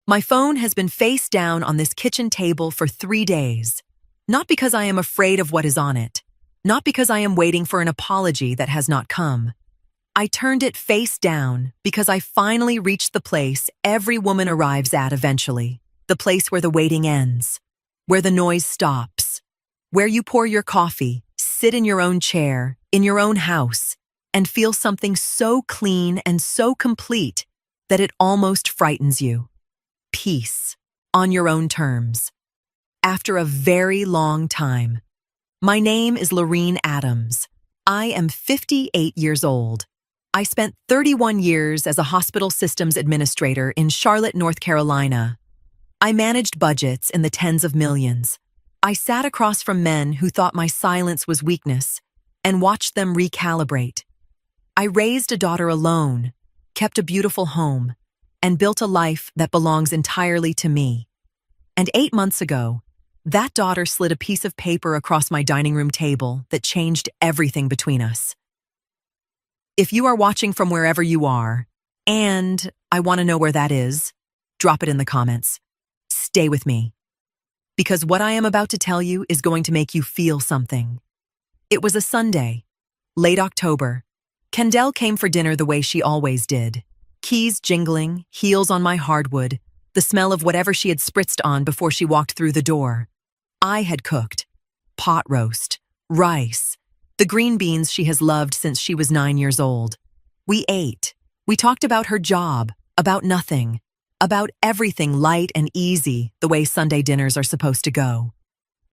My phone has been face down on this kitchen table for 3 days. Not because I am afraid of what is on it. Not because I am waiting for an apology that has not come. I turned it face down because I finally reached the place every woman arrives at eventually. The place where the waiting ends. Where the noise stops. Where you pour your coffee, sit in your own chair, in your own house, and feel something so clean and so complete that it almost frightens you. Peace, on your own terms. After a very long time. My name is Lorene Adams. I am 58 years old. I spent 31 years as a hospital systems administrator in Charlotte, North Carolina. I managed budgets in the tens of millions. I sat across from men who thought my silence was weakness and watched them recalibrate. I raised a daughter alone, kept a beautiful home, and built a life that belongs entirely to me. And 8 months ago, that daughter slid a piece of paper across my dining room table that changed everything between us. If you are watching from wherever you are, and I want to know where that is, drop it in the comments. Stay with me. Because what I am about to tell you is going to make you feel something. It was a Sunday, late October. Kendall came for dinner the way she always did. Keys jingling, heels on my hardwood, the smell of whatever she had spritzed on before she walked through the door. I had cooked. Pot roast, rice, the green beans she has loved since she was 9 years old. We ate. We talked about her job, about nothing, about everything light and easy the way Sunday dinners are supposed to go.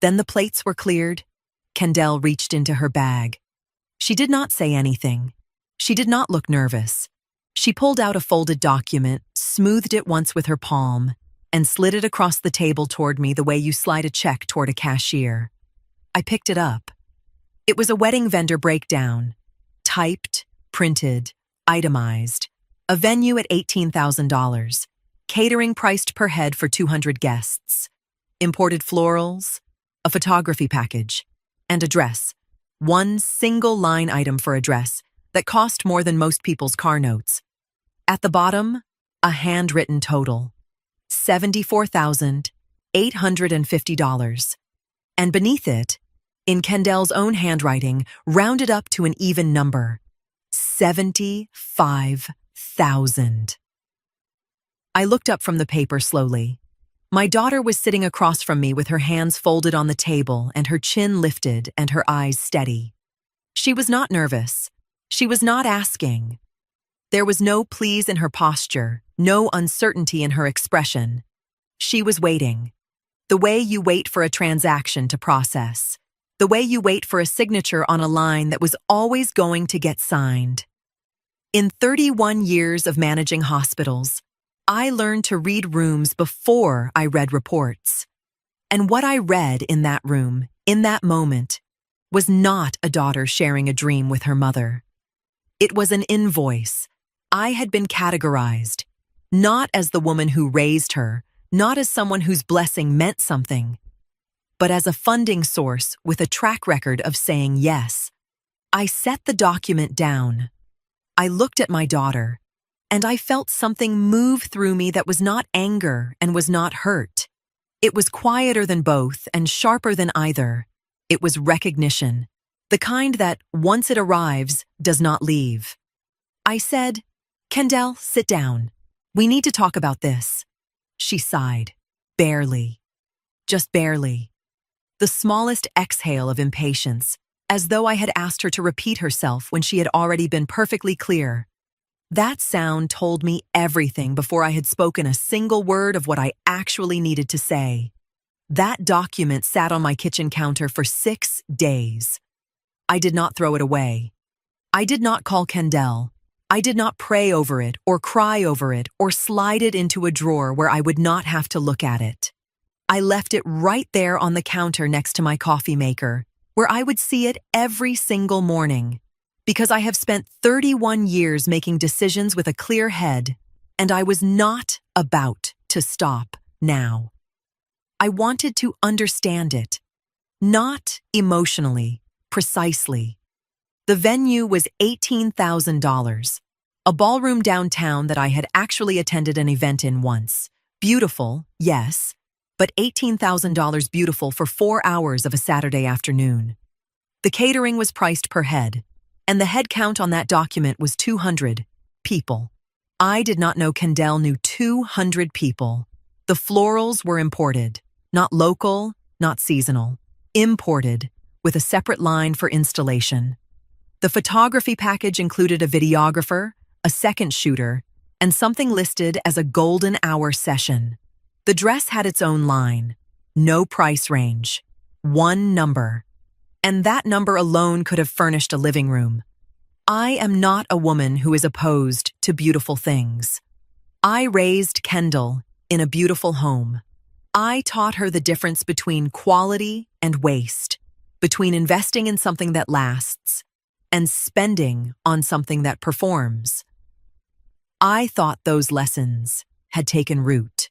Then the plates were cleared. Kendall reached into her bag. She did not say anything. She did not look nervous. She pulled out a folded document, smoothed it once with her palm, and slid it across the table toward me the way you slide a check toward a cashier. I picked it up. It was a wedding vendor breakdown. Typed, printed, itemized. A venue at $18,000. Catering priced per head for 200 guests. Imported florals. A photography package. And a dress. One single line item for a dress that cost more than most people's car notes. At the bottom, a handwritten total. $74,850. And beneath it, in Kendall's own handwriting, rounded up to an even number. 75,000. I looked up from the paper slowly. My daughter was sitting across from me with her hands folded on the table and her chin lifted and her eyes steady. She was not nervous. She was not asking. There was no please in her posture, no uncertainty in her expression. She was waiting. The way you wait for a transaction to process. The way you wait for a signature on a line that was always going to get signed. In 31 years of managing hospitals, I learned to read rooms before I read reports. And what I read in that room, in that moment, was not a daughter sharing a dream with her mother. It was an invoice. I had been categorized, not as the woman who raised her, not as someone whose blessing meant something, but as a funding source with a track record of saying yes. I set the document down. I looked at my daughter, and I felt something move through me that was not anger and was not hurt. It was quieter than both and sharper than either. It was recognition, the kind that, once it arrives, does not leave. I said, "Kendall, sit down. We need to talk about this." She sighed, barely, just barely. The smallest exhale of impatience, as though I had asked her to repeat herself when she had already been perfectly clear. That sound told me everything before I had spoken a single word of what I actually needed to say. That document sat on my kitchen counter for 6 days. I did not throw it away. I did not call Kendall. I did not pray over it or cry over it or slide it into a drawer where I would not have to look at it. I left it right there on the counter next to my coffee maker, where I would see it every single morning. Because I have spent 31 years making decisions with a clear head, and I was not about to stop now. I wanted to understand it, not emotionally, precisely. The venue was $18,000, a ballroom downtown that I had actually attended an event in once, Beautiful, yes, but $18,000 beautiful for 4 hours of a Saturday afternoon. The catering was priced per head, and the head count on that document was 200 people. I did not know Kendall knew 200 people. The florals were imported, not local, not seasonal. Imported, with a separate line for installation. The photography package included a videographer, a second shooter, and something listed as a golden hour session. The dress had its own line, no price range, one number. And that number alone could have furnished a living room. I am not a woman who is opposed to beautiful things. I raised Kendall in a beautiful home. I taught her the difference between quality and waste, between investing in something that lasts and spending on something that performs. I thought those lessons had taken root.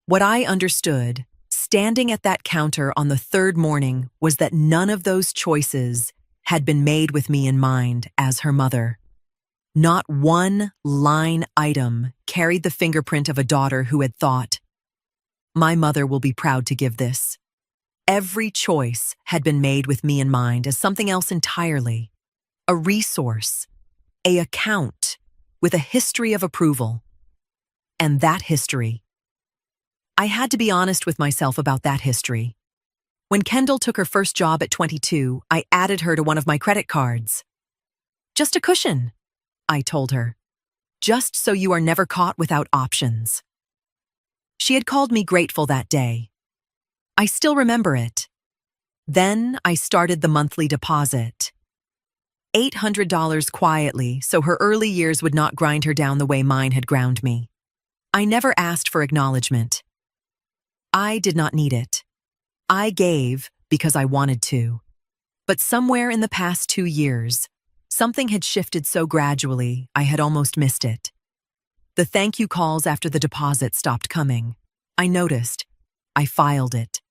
What I understood, standing at that counter on the third morning, was that none of those choices had been made with me in mind as her mother. Not one line item carried the fingerprint of a daughter who had thought, "My mother will be proud to give this." Every choice had been made with me in mind as something else entirely. A resource, an account with a history of approval. And that history. I had to be honest with myself about that history. When Kendall took her first job at 22, I added her to one of my credit cards. "Just a cushion," I told her. "Just so you are never caught without options." She had called me grateful that day. I still remember it. Then I started the monthly deposit. $800 quietly, so her early years would not grind her down the way mine had ground me. I never asked for acknowledgement. I did not need it. I gave because I wanted to. But somewhere in the past 2 years, something had shifted so gradually I had almost missed it. The thank you calls after the deposit stopped coming. I noticed. I filed it.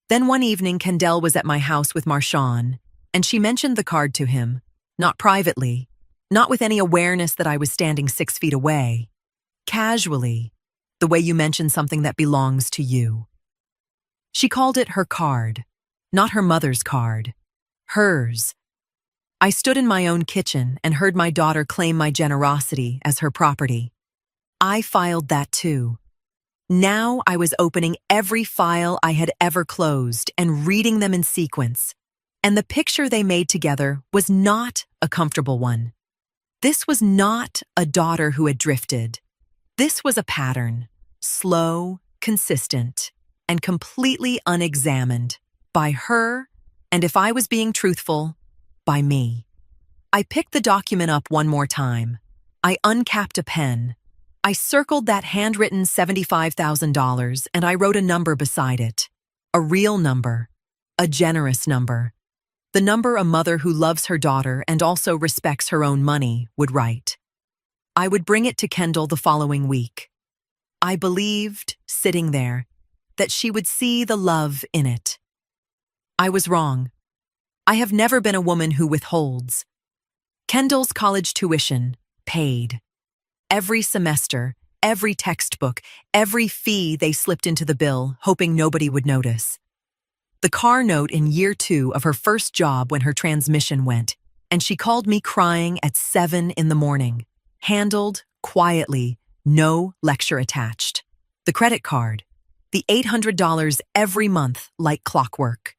Then one evening, Kendall was at my house with Marshawn, and she mentioned the card to him, not privately, not with any awareness that I was standing 6 feet away. Casually, the way you mention something that belongs to you. She called it her card, not her mother's card. Hers. I stood in my own kitchen and heard my daughter claim my generosity as her property. I filed that too. Now I was opening every file I had ever closed and reading them in sequence, and the picture they made together was not a comfortable one. This was not a daughter who had drifted. This was a pattern, slow, consistent, and completely unexamined by her, and if I was being truthful, by me. I picked the document up one more time. I uncapped a pen. I circled that handwritten $75,000 and I wrote a number beside it. A real number. A generous number. The number a mother who loves her daughter and also respects her own money would write. I would bring it to Kendall the following week. I believed, sitting there, that she would see the love in it. I was wrong. I have never been a woman who withholds. Kendall's college tuition, paid. Every semester, every textbook, every fee they slipped into the bill, hoping nobody would notice. The car note in year 2 of her first job when her transmission went, and she called me crying at 7 in the morning. Handled, quietly, no lecture attached. The credit card, the $800 every month like clockwork.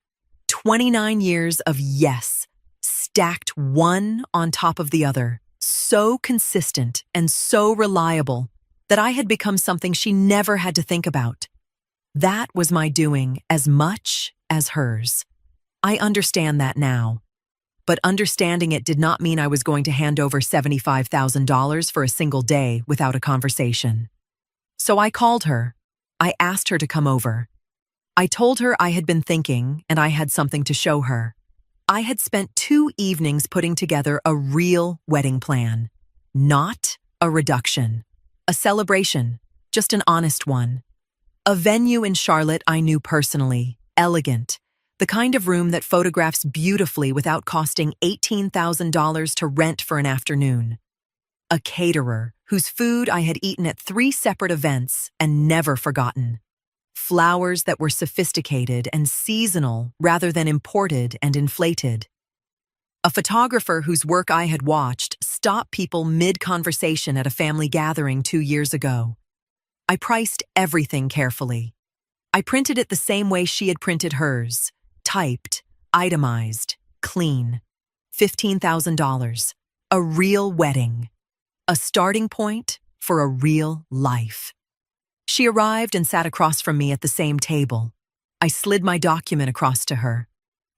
29 years of yes, stacked one on top of the other, so consistent and so reliable that I had become something she never had to think about. That was my doing as much as hers. I understand that now. But understanding it did not mean I was going to hand over $75,000 for a single day without a conversation. So I called her. I asked her to come over. I told her I had been thinking and I had something to show her. I had spent 2 evenings putting together a real wedding plan. Not a reduction. A celebration. Just an honest one. A venue in Charlotte I knew personally. Elegant. The kind of room that photographs beautifully without costing $18,000 to rent for an afternoon. A caterer whose food I had eaten at 3 separate events and never forgotten. Flowers that were sophisticated and seasonal rather than imported and inflated. A photographer whose work I had watched stopped people mid-conversation at a family gathering 2 years ago. I priced everything carefully. I printed it the same way she had printed hers, typed, itemized, clean. $15,000. A real wedding. A starting point for a real life. She arrived and sat across from me at the same table. I slid my document across to her.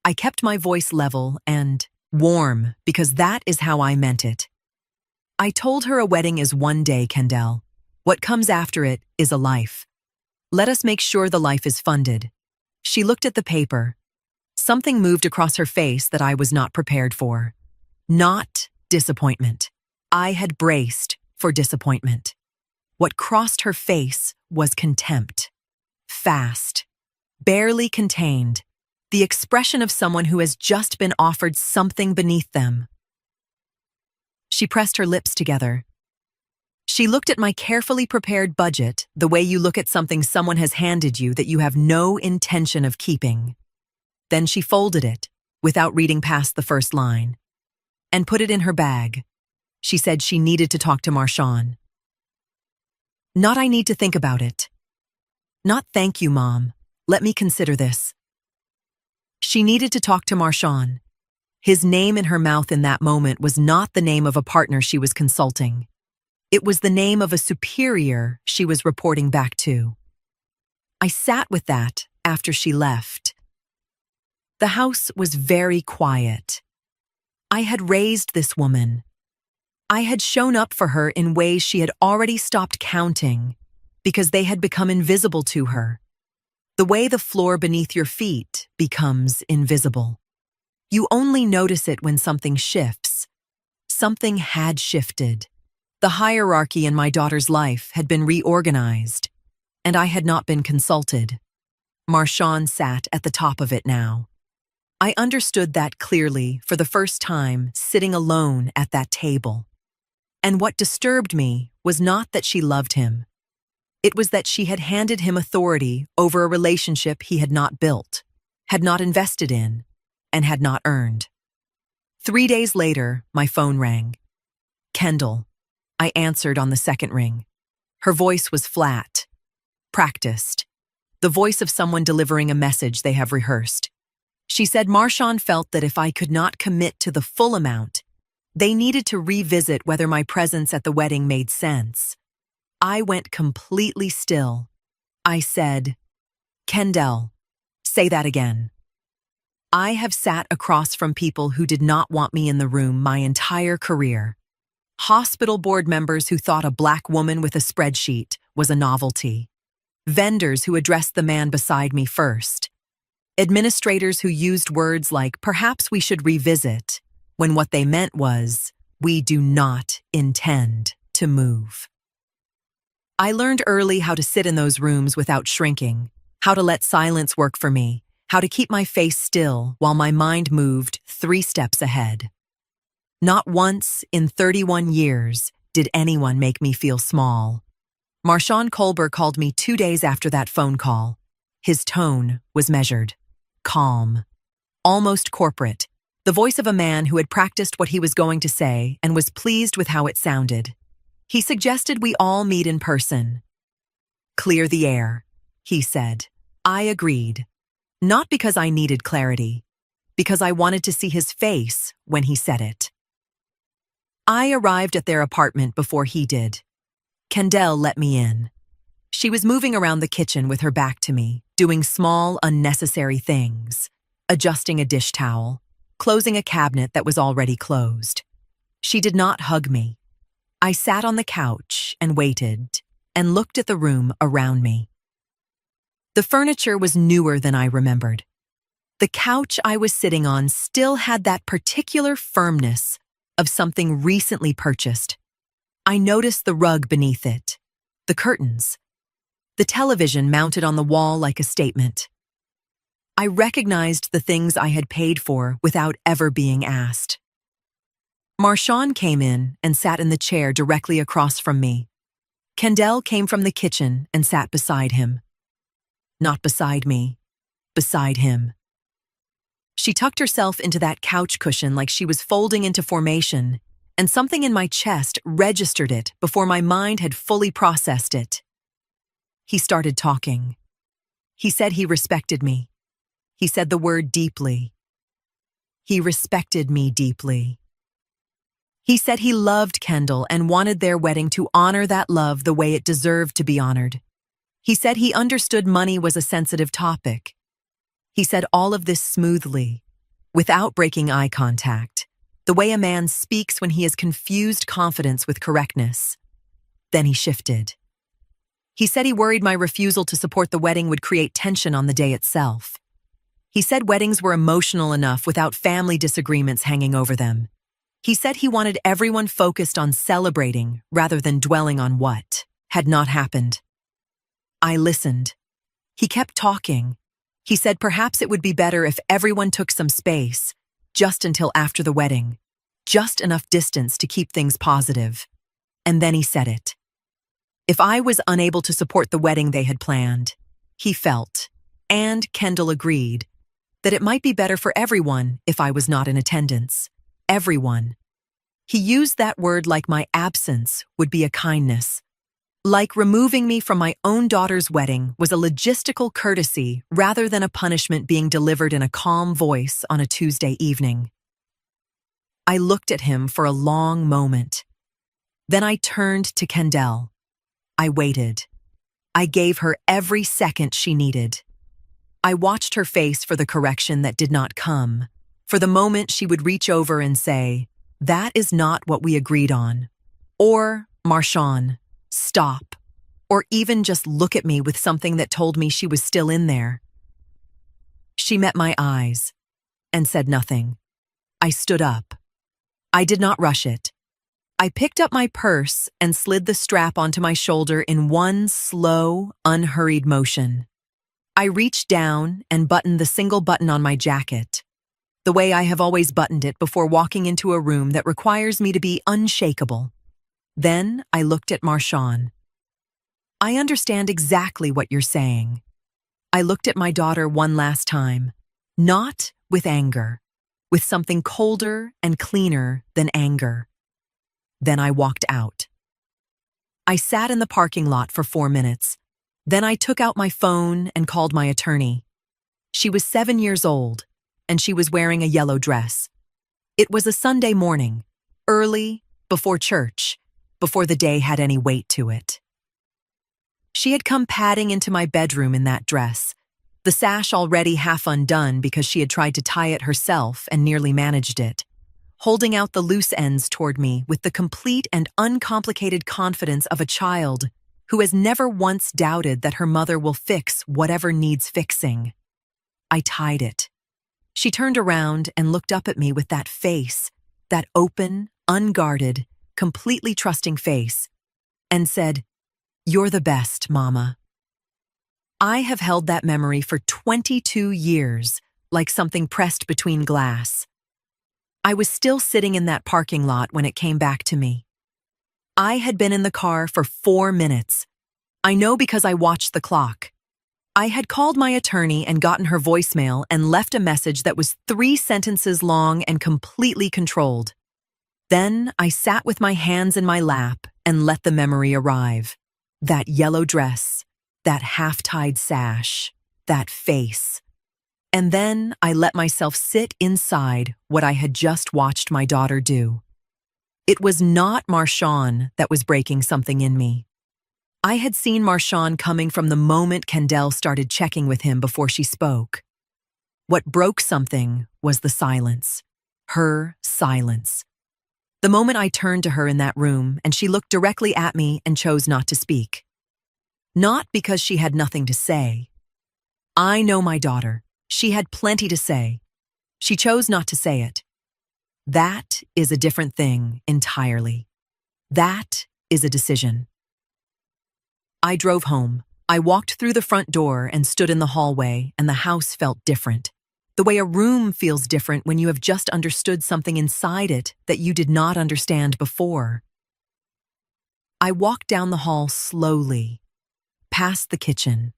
I kept my voice level and warm because that is how I meant it. I told her a wedding is one day, Kendall. What comes after it is a life. Let us make sure the life is funded. She looked at the paper. Something moved across her face that I was not prepared for. Not disappointment. I had braced for disappointment. What crossed her face was contempt. Fast. Barely contained. The expression of someone who has just been offered something beneath them. She pressed her lips together. She looked at my carefully prepared budget the way you look at something someone has handed you that you have no intention of keeping. Then she folded it, without reading past the first line, and put it in her bag. She said she needed to talk to Marshawn. Not I need to think about it. Not thank you, Mom. Let me consider this. She needed to talk to Marshawn. His name in her mouth in that moment was not the name of a partner she was consulting. It was the name of a superior she was reporting back to. I sat with that after she left. The house was very quiet. I had raised this woman. I had shown up for her in ways she had already stopped counting because they had become invisible to her. The way the floor beneath your feet becomes invisible. You only notice it when something shifts. Something had shifted. The hierarchy in my daughter's life had been reorganized, and I had not been consulted. Marshawn sat at the top of it now. I understood that clearly for the first time sitting alone at that table. And what disturbed me was not that she loved him. It was that she had handed him authority over a relationship he had not built, had not invested in, and had not earned. 3 days later, my phone rang. Kendall. I answered on the second ring. Her voice was flat, practiced, the voice of someone delivering a message they have rehearsed. She said Marshawn felt that if I could not commit to the full amount, they needed to revisit whether my presence at the wedding made sense. I went completely still. I said, Kendall, say that again. I have sat across from people who did not want me in the room my entire career. Hospital board members who thought a black woman with a spreadsheet was a novelty. Vendors who addressed the man beside me first. Administrators who used words like, perhaps we should revisit, when what they meant was, we do not intend to move. I learned early how to sit in those rooms without shrinking, how to let silence work for me, how to keep my face still while my mind moved 3 steps ahead. Not once in 31 years did anyone make me feel small. Marshawn Colber called me 2 days after that phone call. His tone was measured, calm, almost corporate, the voice of a man who had practiced what he was going to say and was pleased with how it sounded. He suggested we all meet in person. Clear the air, he said. I agreed. Not because I needed clarity, because I wanted to see his face when he said it. I arrived at their apartment before he did. Kendall let me in. She was moving around the kitchen with her back to me, doing small, unnecessary things, adjusting a dish towel, closing a cabinet that was already closed. She did not hug me. I sat on the couch and waited and looked at the room around me. The furniture was newer than I remembered. The couch I was sitting on still had that particular firmness of something recently purchased. I noticed the rug beneath it, the curtains, the television mounted on the wall like a statement. I recognized the things I had paid for without ever being asked. Marshawn came in and sat in the chair directly across from me. Kendall came from the kitchen and sat beside him. Not beside me, beside him. She tucked herself into that couch cushion like she was folding into formation, and something in my chest registered it before my mind had fully processed it. He started talking. He said he respected me. He said the word deeply. He respected me deeply. He said he loved Kendall and wanted their wedding to honor that love the way it deserved to be honored. He said he understood money was a sensitive topic. He said all of this smoothly, without breaking eye contact, the way a man speaks when he has confused confidence with correctness. Then he shifted. He said he worried my refusal to support the wedding would create tension on the day itself. He said weddings were emotional enough without family disagreements hanging over them. He said he wanted everyone focused on celebrating rather than dwelling on what had not happened. I listened. He kept talking. He said perhaps it would be better if everyone took some space, just until after the wedding, just enough distance to keep things positive. And then he said it. If I was unable to support the wedding they had planned, he felt, and Kendall agreed, that it might be better for everyone if I was not in attendance. Everyone. He used that word like my absence would be a kindness. Like removing me from my own daughter's wedding was a logistical courtesy rather than a punishment being delivered in a calm voice on a Tuesday evening. I looked at him for a long moment. Then I turned to Kendall. I waited. I gave her every second she needed. I watched her face for the correction that did not come, for the moment she would reach over and say, "That is not what we agreed on," or, "Marshawn, stop," or even just look at me with something that told me she was still in there. She met my eyes and said nothing. I stood up. I did not rush it. I picked up my purse and slid the strap onto my shoulder in one slow, unhurried motion. I reached down and buttoned the single button on my jacket, the way I have always buttoned it before walking into a room that requires me to be unshakable. Then I looked at Marshawn. I understand exactly what you're saying. I looked at my daughter one last time, not with anger, with something colder and cleaner than anger. Then I walked out. I sat in the parking lot for 4 minutes. Then I took out my phone and called my attorney. She was 7 years old, and she was wearing a yellow dress. It was a Sunday morning, early, before church, before the day had any weight to it. She had come padding into my bedroom in that dress, the sash already half undone because she had tried to tie it herself and nearly managed it, holding out the loose ends toward me with the complete and uncomplicated confidence of a child who has never once doubted that her mother will fix whatever needs fixing. I tied it. She turned around and looked up at me with that face, that open, unguarded, completely trusting face, and said, "You're the best, Mama." I have held that memory for 22 years, like something pressed between glass. I was still sitting in that parking lot when it came back to me. I had been in the car for 4 minutes. I know because I watched the clock. I had called my attorney and gotten her voicemail and left a message that was 3 sentences long and completely controlled. Then I sat with my hands in my lap and let the memory arrive. That yellow dress, that half-tied sash, that face. And then I let myself sit inside what I had just watched my daughter do. It was not Marshawn that was breaking something in me. I had seen Marshawn coming from the moment Kendall started checking with him before she spoke. What broke something was the silence. Her silence. The moment I turned to her in that room and she looked directly at me and chose not to speak. Not because she had nothing to say. I know my daughter. She had plenty to say. She chose not to say it. That is a different thing entirely. That is a decision. I drove home. I walked through the front door and stood in the hallway, and the house felt different. The way a room feels different when you have just understood something inside it that you did not understand before. I walked down the hall slowly, past the kitchen,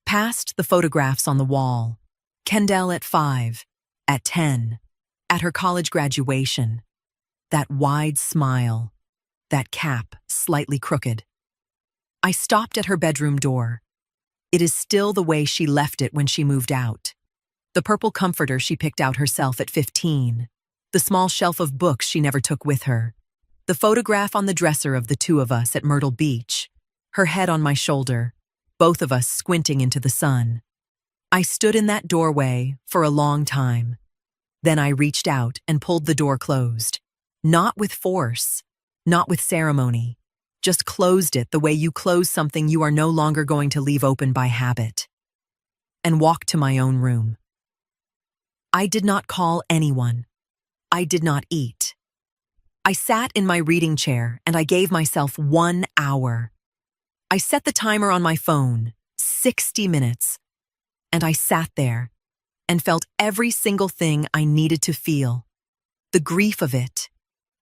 past the photographs on the wall, Kendall at 5, at 10, at her college graduation, that wide smile, that cap slightly crooked. I stopped at her bedroom door. It is still the way she left it when she moved out. The purple comforter she picked out herself at 15, the small shelf of books she never took with her, the photograph on the dresser of the two of us at Myrtle Beach, her head on my shoulder, both of us squinting into the sun. I stood in that doorway for a long time. Then I reached out and pulled the door closed. Not with force, not with ceremony, just closed it the way you close something you are no longer going to leave open by habit. And walked to my own room. I did not call anyone. I did not eat. I sat in my reading chair and I gave myself 1 hour. I set the timer on my phone, 60 minutes, and I sat there and felt every single thing I needed to feel. The grief of it,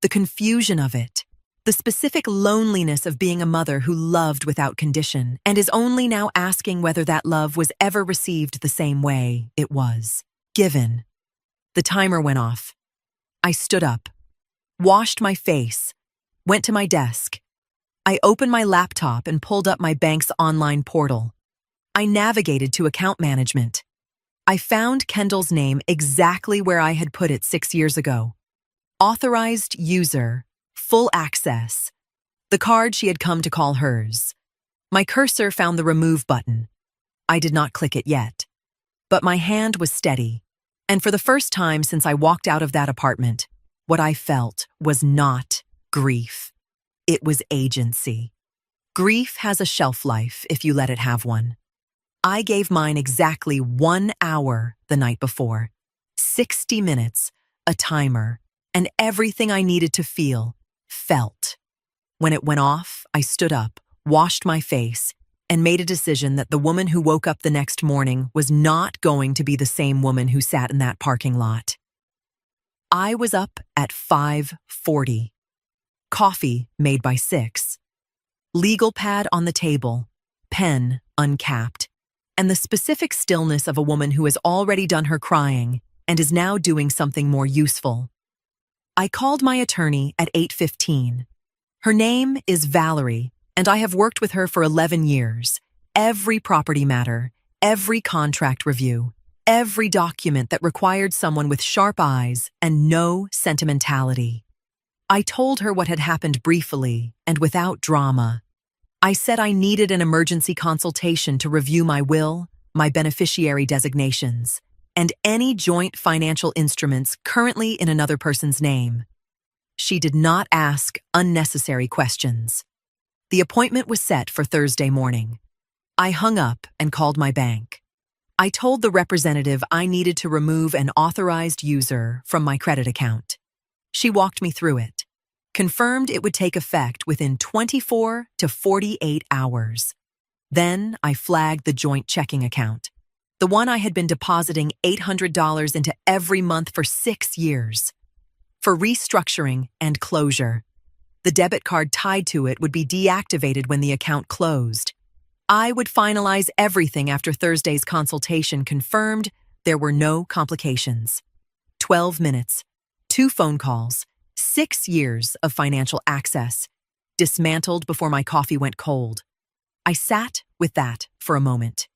the confusion of it, the specific loneliness of being a mother who loved without condition and is only now asking whether that love was ever received the same way it was given. The timer went off. I stood up, washed my face, went to my desk. I opened my laptop and pulled up my bank's online portal. I navigated to account management. I found Kendall's name exactly where I had put it 6 years ago. Authorized user, full access. The card she had come to call hers. My cursor found the remove button. I did not click it yet. But my hand was steady. And for the first time since I walked out of that apartment, what I felt was not grief. It was agency. Grief has a shelf life if you let it have one. I gave mine exactly 1 hour the night before. 60 minutes, a timer, and everything I needed to feel, felt. When it went off, I stood up, washed my face, and made a decision that the woman who woke up the next morning was not going to be the same woman who sat in that parking lot. I was up at 5:40. Coffee made by 6. Legal pad on the table, pen uncapped, and the specific stillness of a woman who has already done her crying and is now doing something more useful. I called my attorney at 8:15. Her name is Valerie, and I have worked with her for 11 years. Every property matter, every contract review, every document that required someone with sharp eyes and no sentimentality. I told her what had happened briefly and without drama. I said I needed an emergency consultation to review my will, my beneficiary designations, and any joint financial instruments currently in another person's name. She did not ask unnecessary questions. The appointment was set for Thursday morning. I hung up and called my bank. I told the representative I needed to remove an authorized user from my credit account. She walked me through it, confirmed it would take effect within 24 to 48 hours. Then I flagged the joint checking account, the one I had been depositing $800 into every month for 6 years. For restructuring and closure. The debit card tied to it would be deactivated when the account closed. I would finalize everything after Thursday's consultation confirmed there were no complications. 12 minutes, 2 phone calls, 6 years of financial access, dismantled before my coffee went cold. I sat with that for a moment,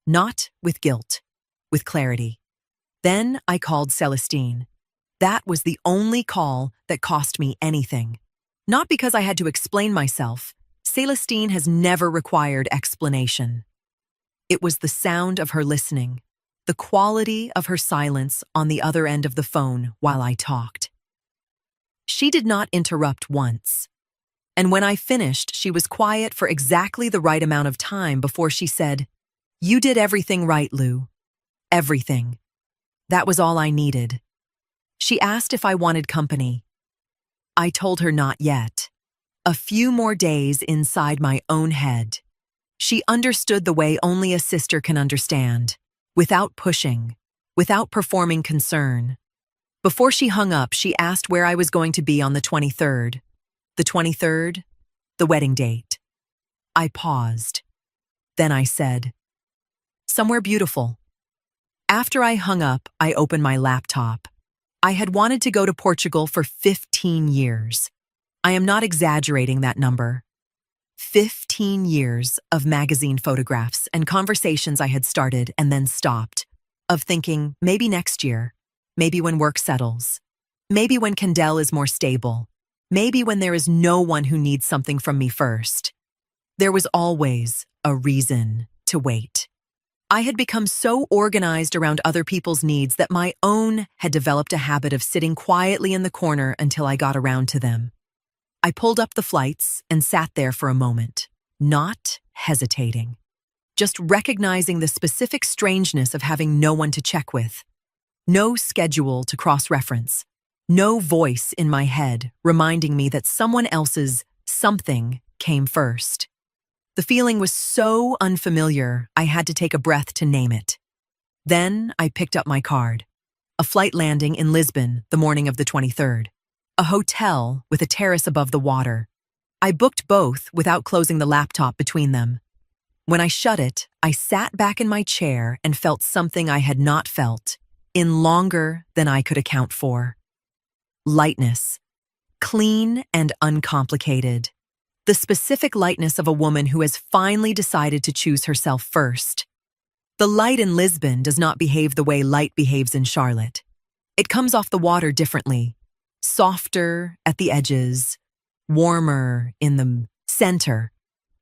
not with guilt, with clarity. Then I called Celestine. That was the only call that cost me anything. Not because I had to explain myself. Celestine has never required explanation. It was the sound of her listening, the quality of her silence on the other end of the phone while I talked. She did not interrupt once. And when I finished, she was quiet for exactly the right amount of time before she said, "You did everything right, Lou. Everything." That was all I needed. She asked if I wanted company. I told her not yet. A few more days inside my own head. She understood the way only a sister can understand, without pushing, without performing concern. Before she hung up, she asked where I was going to be on the 23rd. The 23rd? The wedding date. I paused. Then I said, "Somewhere beautiful." After I hung up, I opened my laptop. I had wanted to go to Portugal for 15 years. I am not exaggerating that number. 15 years of magazine photographs and conversations I had started and then stopped, of thinking maybe next year, maybe when work settles, maybe when Kendall is more stable, maybe when there is no one who needs something from me first. There was always a reason to wait. I had become so organized around other people's needs that my own had developed a habit of sitting quietly in the corner until I got around to them. I pulled up the flights and sat there for a moment, not hesitating, just recognizing the specific strangeness of having no one to check with, no schedule to cross-reference, no voice in my head reminding me that someone else's something came first. The feeling was so unfamiliar, I had to take a breath to name it. Then I picked up my card. A flight landing in Lisbon the morning of the 23rd. A hotel with a terrace above the water. I booked both without closing the laptop between them. When I shut it, I sat back in my chair and felt something I had not felt in longer than I could account for. Lightness. Clean and uncomplicated. The specific lightness of a woman who has finally decided to choose herself first. The light in Lisbon does not behave the way light behaves in Charlotte. It comes off the water differently, softer at the edges, warmer in the center.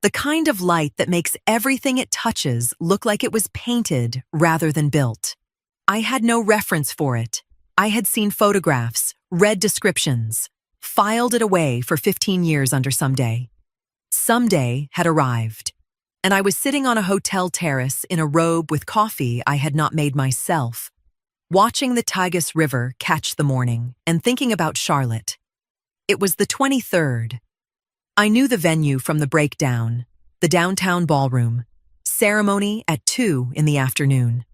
The kind of light that makes everything it touches look like it was painted rather than built. I had no reference for it. I had seen photographs, read descriptions, filed it away for 15 years under someday. Someday had arrived, and I was sitting on a hotel terrace in a robe with coffee I had not made myself, watching the Tagus River catch the morning and thinking about Charlotte. It was the 23rd. I knew the venue from the breakdown, the downtown ballroom, ceremony at 2 in the afternoon.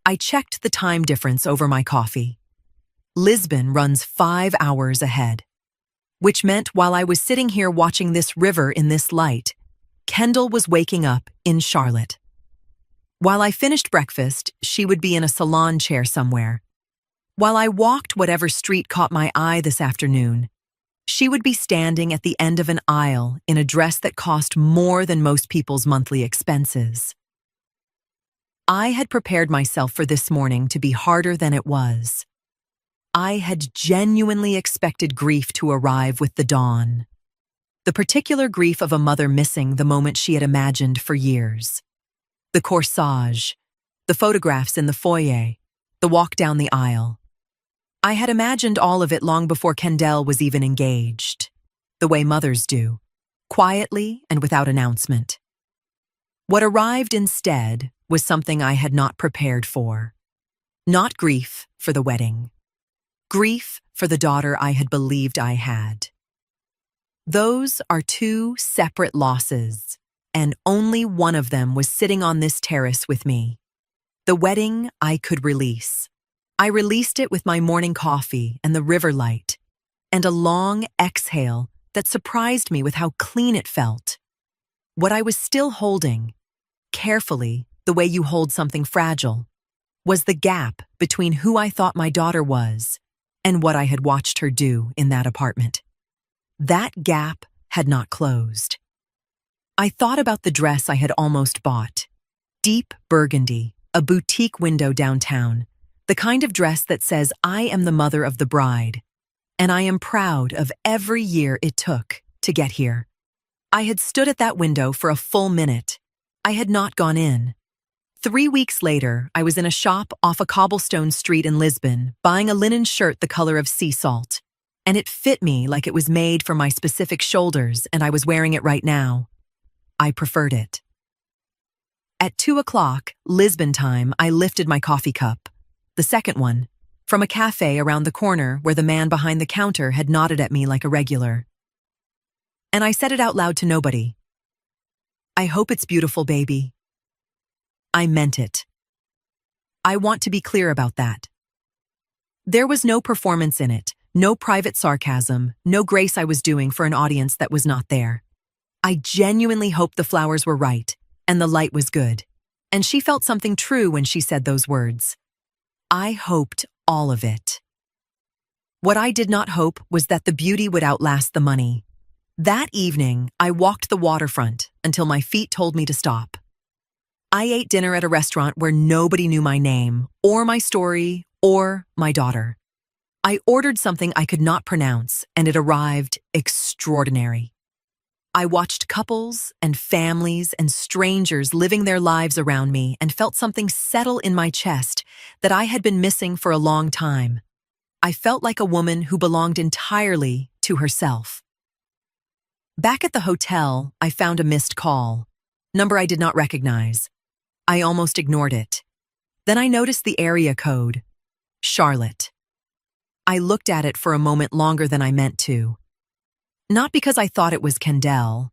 I checked the time difference over my coffee. Lisbon runs 5 hours ahead, which meant while I was sitting here watching this river in this light, Kendall was waking up in Charlotte. While I finished breakfast, she would be in a salon chair somewhere. While I walked whatever street caught my eye this afternoon, she would be standing at the end of an aisle in a dress that cost more than most people's monthly expenses. I had prepared myself for this morning to be harder than it was. I had genuinely expected grief to arrive with the dawn. The particular grief of a mother missing the moment she had imagined for years. The corsage, the photographs in the foyer, the walk down the aisle. I had imagined all of it long before Kendall was even engaged, the way mothers do, quietly and without announcement. What arrived instead was something I had not prepared for. Not grief for the wedding. Grief for the daughter I had believed I had. Those are two separate losses, and only one of them was sitting on this terrace with me. The wedding I could release. I released it with my morning coffee and the river light, and a long exhale that surprised me with how clean it felt. What I was still holding, carefully, the way you hold something fragile, was the gap between who I thought my daughter was and what I had watched her do in that apartment. That gap had not closed. I thought about the dress I had almost bought. Deep burgundy, a boutique window downtown, the kind of dress that says I am the mother of the bride, and I am proud of every year it took to get here. I had stood at that window for a full minute. I had not gone in. 3 weeks later, I was in a shop off a cobblestone street in Lisbon, buying a linen shirt the color of sea salt. And it fit me like it was made for my specific shoulders, and I was wearing it right now. I preferred it. At 2 o'clock, Lisbon time, I lifted my coffee cup, the second one, from a cafe around the corner where the man behind the counter had nodded at me like a regular. And I said it out loud to nobody. "I hope it's beautiful, baby." I meant it. I want to be clear about that. There was no performance in it, no private sarcasm, no grace I was doing for an audience that was not there. I genuinely hoped the flowers were right, and the light was good. And she felt something true when she said those words. I hoped all of it. What I did not hope was that the beauty would outlast the money. That evening, I walked the waterfront until my feet told me to stop. I ate dinner at a restaurant where nobody knew my name, or my story, or my daughter. I ordered something I could not pronounce, and it arrived extraordinary. I watched couples and families and strangers living their lives around me and felt something settle in my chest that I had been missing for a long time. I felt like a woman who belonged entirely to herself. Back at the hotel, I found a missed call, number I did not recognize. I almost ignored it. Then I noticed the area code, Charlotte. I looked at it for a moment longer than I meant to. Not because I thought it was Kendall.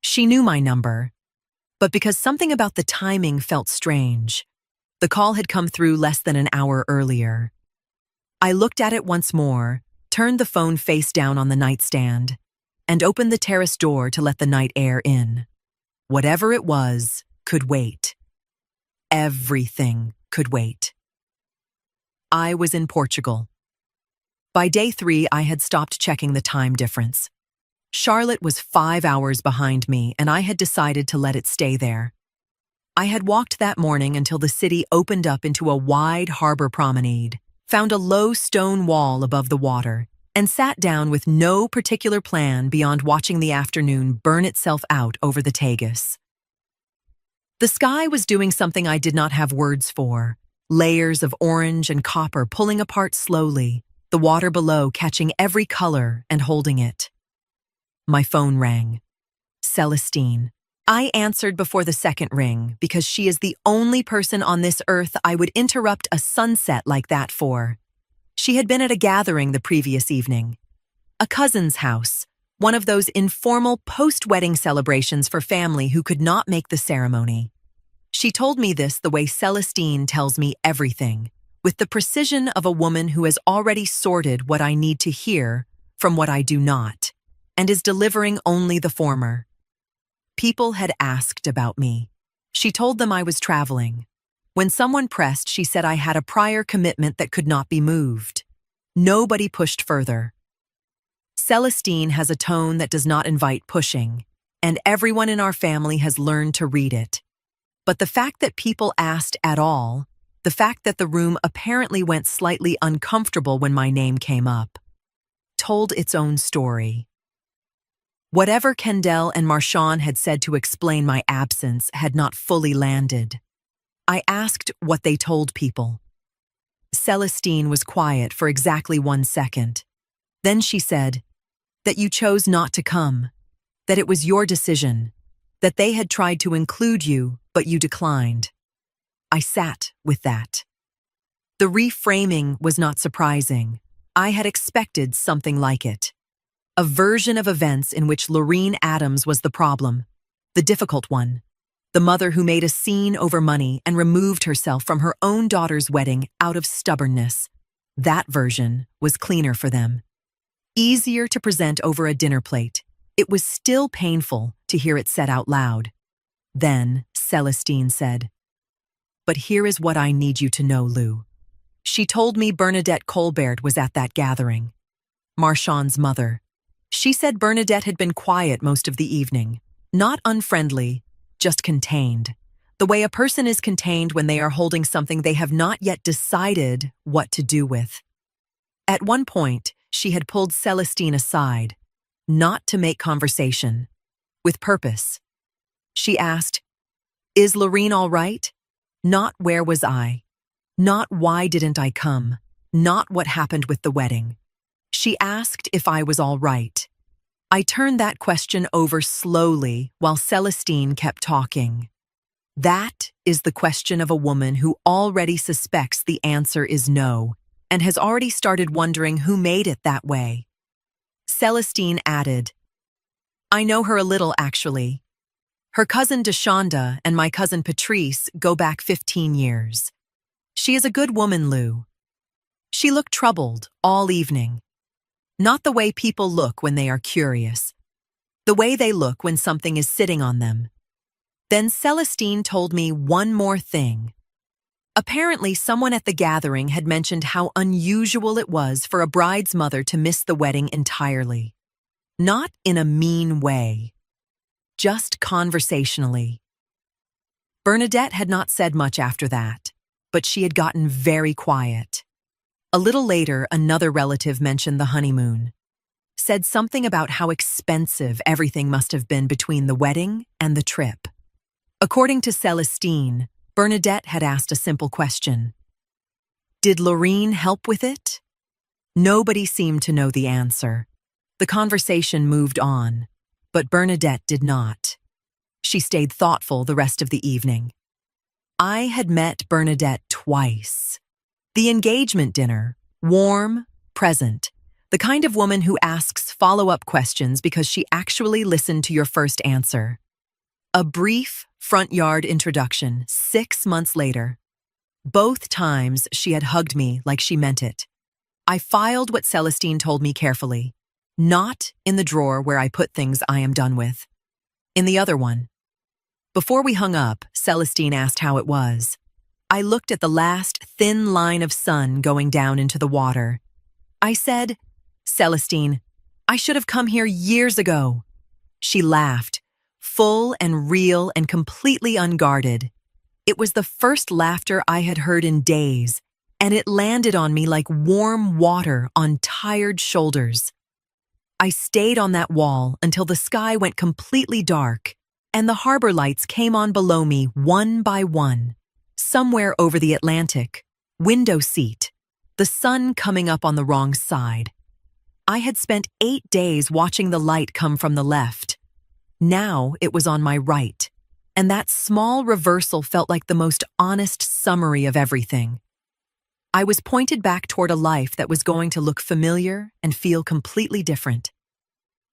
She knew my number. But because something about the timing felt strange. The call had come through less than an hour earlier. I looked at it once more, turned the phone face down on the nightstand, and opened the terrace door to let the night air in. Whatever it was could wait. Everything could wait. I was in Portugal. By day 3, I had stopped checking the time difference. Charlotte was 5 hours behind me, and I had decided to let it stay there. I had walked that morning until the city opened up into a wide harbor promenade, found a low stone wall above the water, and sat down with no particular plan beyond watching the afternoon burn itself out over the Tagus. The sky was doing something I did not have words for, layers of orange and copper pulling apart slowly, the water below catching every color and holding it. My phone rang. Celestine. I answered before the second ring because she is the only person on this earth I would interrupt a sunset like that for. She had been at a gathering the previous evening. A cousin's house, one of those informal post-wedding celebrations for family who could not make the ceremony. She told me this the way Celestine tells me everything, with the precision of a woman who has already sorted what I need to hear from what I do not, and is delivering only the former. People had asked about me. She told them I was traveling. When someone pressed, she said I had a prior commitment that could not be moved. Nobody pushed further. Celestine has a tone that does not invite pushing, and everyone in our family has learned to read it. But the fact that people asked at all, the fact that the room apparently went slightly uncomfortable when my name came up, told its own story. Whatever Kendall and Marchand had said to explain my absence had not fully landed. I asked what they told people. Celestine was quiet for exactly 1 second. Then she said, that you chose not to come, that it was your decision, that they had tried to include you, but you declined. I sat with that. The reframing was not surprising. I had expected something like it. A version of events in which Lorene Adams was the problem, the difficult one, the mother who made a scene over money and removed herself from her own daughter's wedding out of stubbornness. That version was cleaner for them. Easier to present over a dinner plate. It was still painful to hear it said out loud. Then Celestine said, "But here is what I need you to know, Lou." She told me Bernadette Colbert was at that gathering. Marchand's mother. She said Bernadette had been quiet most of the evening. Not unfriendly, just contained. The way a person is contained when they are holding something they have not yet decided what to do with. At one point, she had pulled Celestine aside, not to make conversation, with purpose. She asked, "Is Lorene all right?" Not where was I? Not why didn't I come? Not what happened with the wedding. She asked if I was all right. I turned that question over slowly while Celestine kept talking. That is the question of a woman who already suspects the answer is no and has already started wondering who made it that way. Celestine added, "I know her a little, actually. Her cousin Deshonda and my cousin Patrice go back 15 years. She is a good woman, Lou. She looked troubled all evening. Not the way people look when they are curious. The way they look when something is sitting on them. Then Celestine told me one more thing. Apparently, someone at the gathering had mentioned how unusual it was for a bride's mother to miss the wedding entirely. Not in a mean way. Just conversationally. Bernadette had not said much after that, but she had gotten very quiet. A little later, another relative mentioned the honeymoon. Said something about how expensive everything must have been between the wedding and the trip. According to Celestine, Bernadette had asked a simple question. Did Lorene help with it? Nobody seemed to know the answer. The conversation moved on, but Bernadette did not. She stayed thoughtful the rest of the evening. I had met Bernadette twice. The engagement dinner, warm, present, the kind of woman who asks follow-up questions because she actually listened to your first answer. A brief front yard introduction 6 months later. Both times she had hugged me like she meant it. I filed what Celestine told me carefully, not in the drawer where I put things I am done with. In the other one. Before we hung up, Celestine asked how it was. I looked at the last thin line of sun going down into the water. I said, Celestine, I should have come here years ago. She laughed, full and real and completely unguarded. It was the first laughter I had heard in days, and it landed on me like warm water on tired shoulders. I stayed on that wall until the sky went completely dark, and the harbor lights came on below me one by one. Somewhere over the Atlantic, window seat, the sun coming up on the wrong side. I had spent 8 days watching the light come from the left. Now it was on my right, and that small reversal felt like the most honest summary of everything. I was pointed back toward a life that was going to look familiar and feel completely different.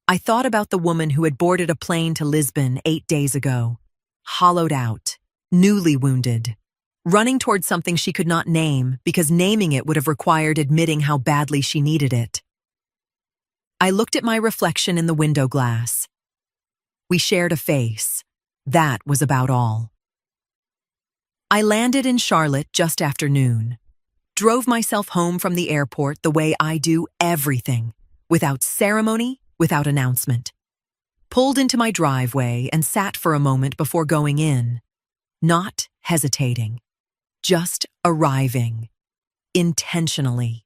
I thought about the woman who had boarded a plane to Lisbon 8 days ago, hollowed out, newly wounded, running toward something she could not name because naming it would have required admitting how badly she needed it. I looked at my reflection in the window glass. We shared a face. That was about all. I landed in Charlotte just after noon. Drove myself home from the airport the way I do everything, without ceremony, without announcement. Pulled into my driveway and sat for a moment before going in, not hesitating, just arriving, intentionally.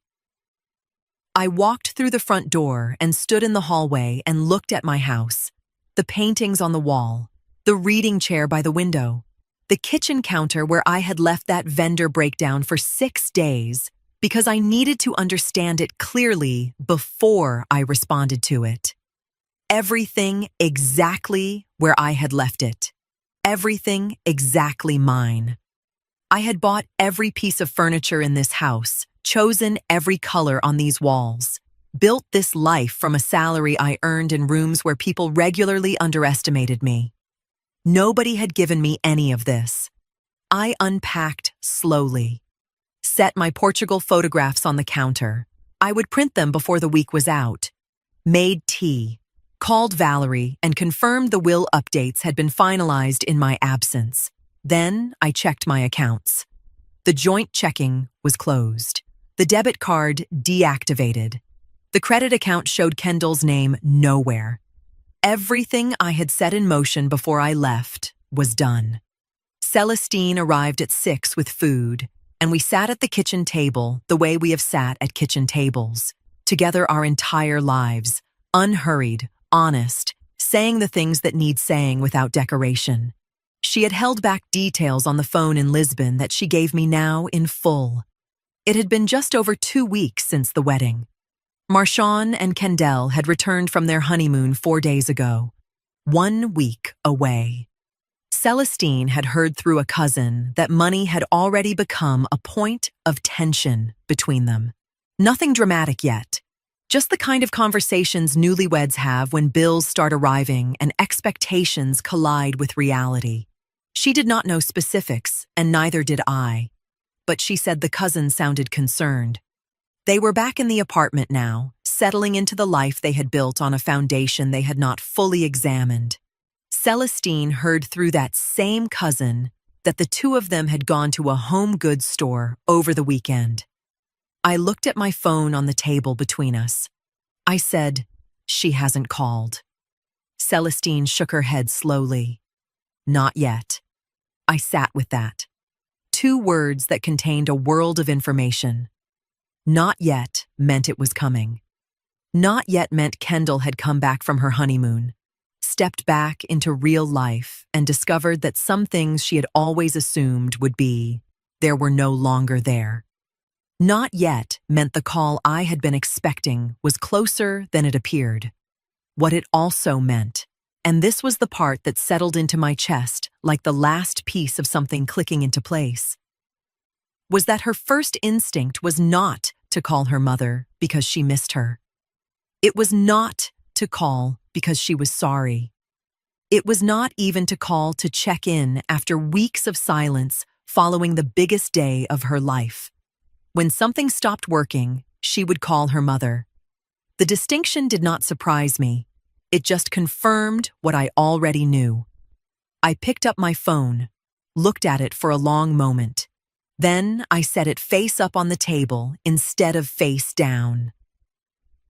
I walked through the front door and stood in the hallway and looked at my house, the paintings on the wall, the reading chair by the window, the kitchen counter where I had left that vendor breakdown for 6 days because I needed to understand it clearly before I responded to it. Everything exactly where I had left it. Everything exactly mine. I had bought every piece of furniture in this house, chosen every color on these walls, built this life from a salary I earned in rooms where people regularly underestimated me. Nobody had given me any of this. I unpacked slowly. Set my Portugal photographs on the counter. I would print them before the week was out. Made tea. Called Valerie and confirmed the will updates had been finalized in my absence. Then I checked my accounts. The joint checking was closed. The debit card deactivated. The credit account showed Kendall's name nowhere. Everything I had set in motion before I left was done. Celestine arrived at 6 with food, and we sat at the kitchen table the way we have sat at kitchen tables, together our entire lives, unhurried, honest, saying the things that need saying without decoration. She had held back details on the phone in Lisbon that she gave me now in full. It had been just over 2 weeks since the wedding. Marchand and Kendall had returned from their honeymoon 4 days ago, 1 week away. Celestine had heard through a cousin that money had already become a point of tension between them. Nothing dramatic yet, just the kind of conversations newlyweds have when bills start arriving and expectations collide with reality. She did not know specifics, and neither did I. but she said the cousin sounded concerned. They were back in the apartment now, settling into the life they had built on a foundation they had not fully examined. Celestine heard through that same cousin that the two of them had gone to a home goods store over the weekend. I looked at my phone on the table between us. I said, "She hasn't called." Celestine shook her head slowly. "Not yet." I sat with that. Two words that contained a world of information. Not yet meant it was coming. Not yet meant Kendall had come back from her honeymoon, stepped back into real life, and discovered that some things she had always assumed would be there were no longer there. Not yet meant the call I had been expecting was closer than it appeared. What it also meant, and this was the part that settled into my chest like the last piece of something clicking into place, was that her first instinct was not to call her mother because she missed her. It was not to call because she was sorry. It was not even to call to check in after weeks of silence following the biggest day of her life. When something stopped working, she would call her mother. The distinction did not surprise me. It just confirmed what I already knew. I picked up my phone, looked at it for a long moment. Then I set it face up on the table instead of face down.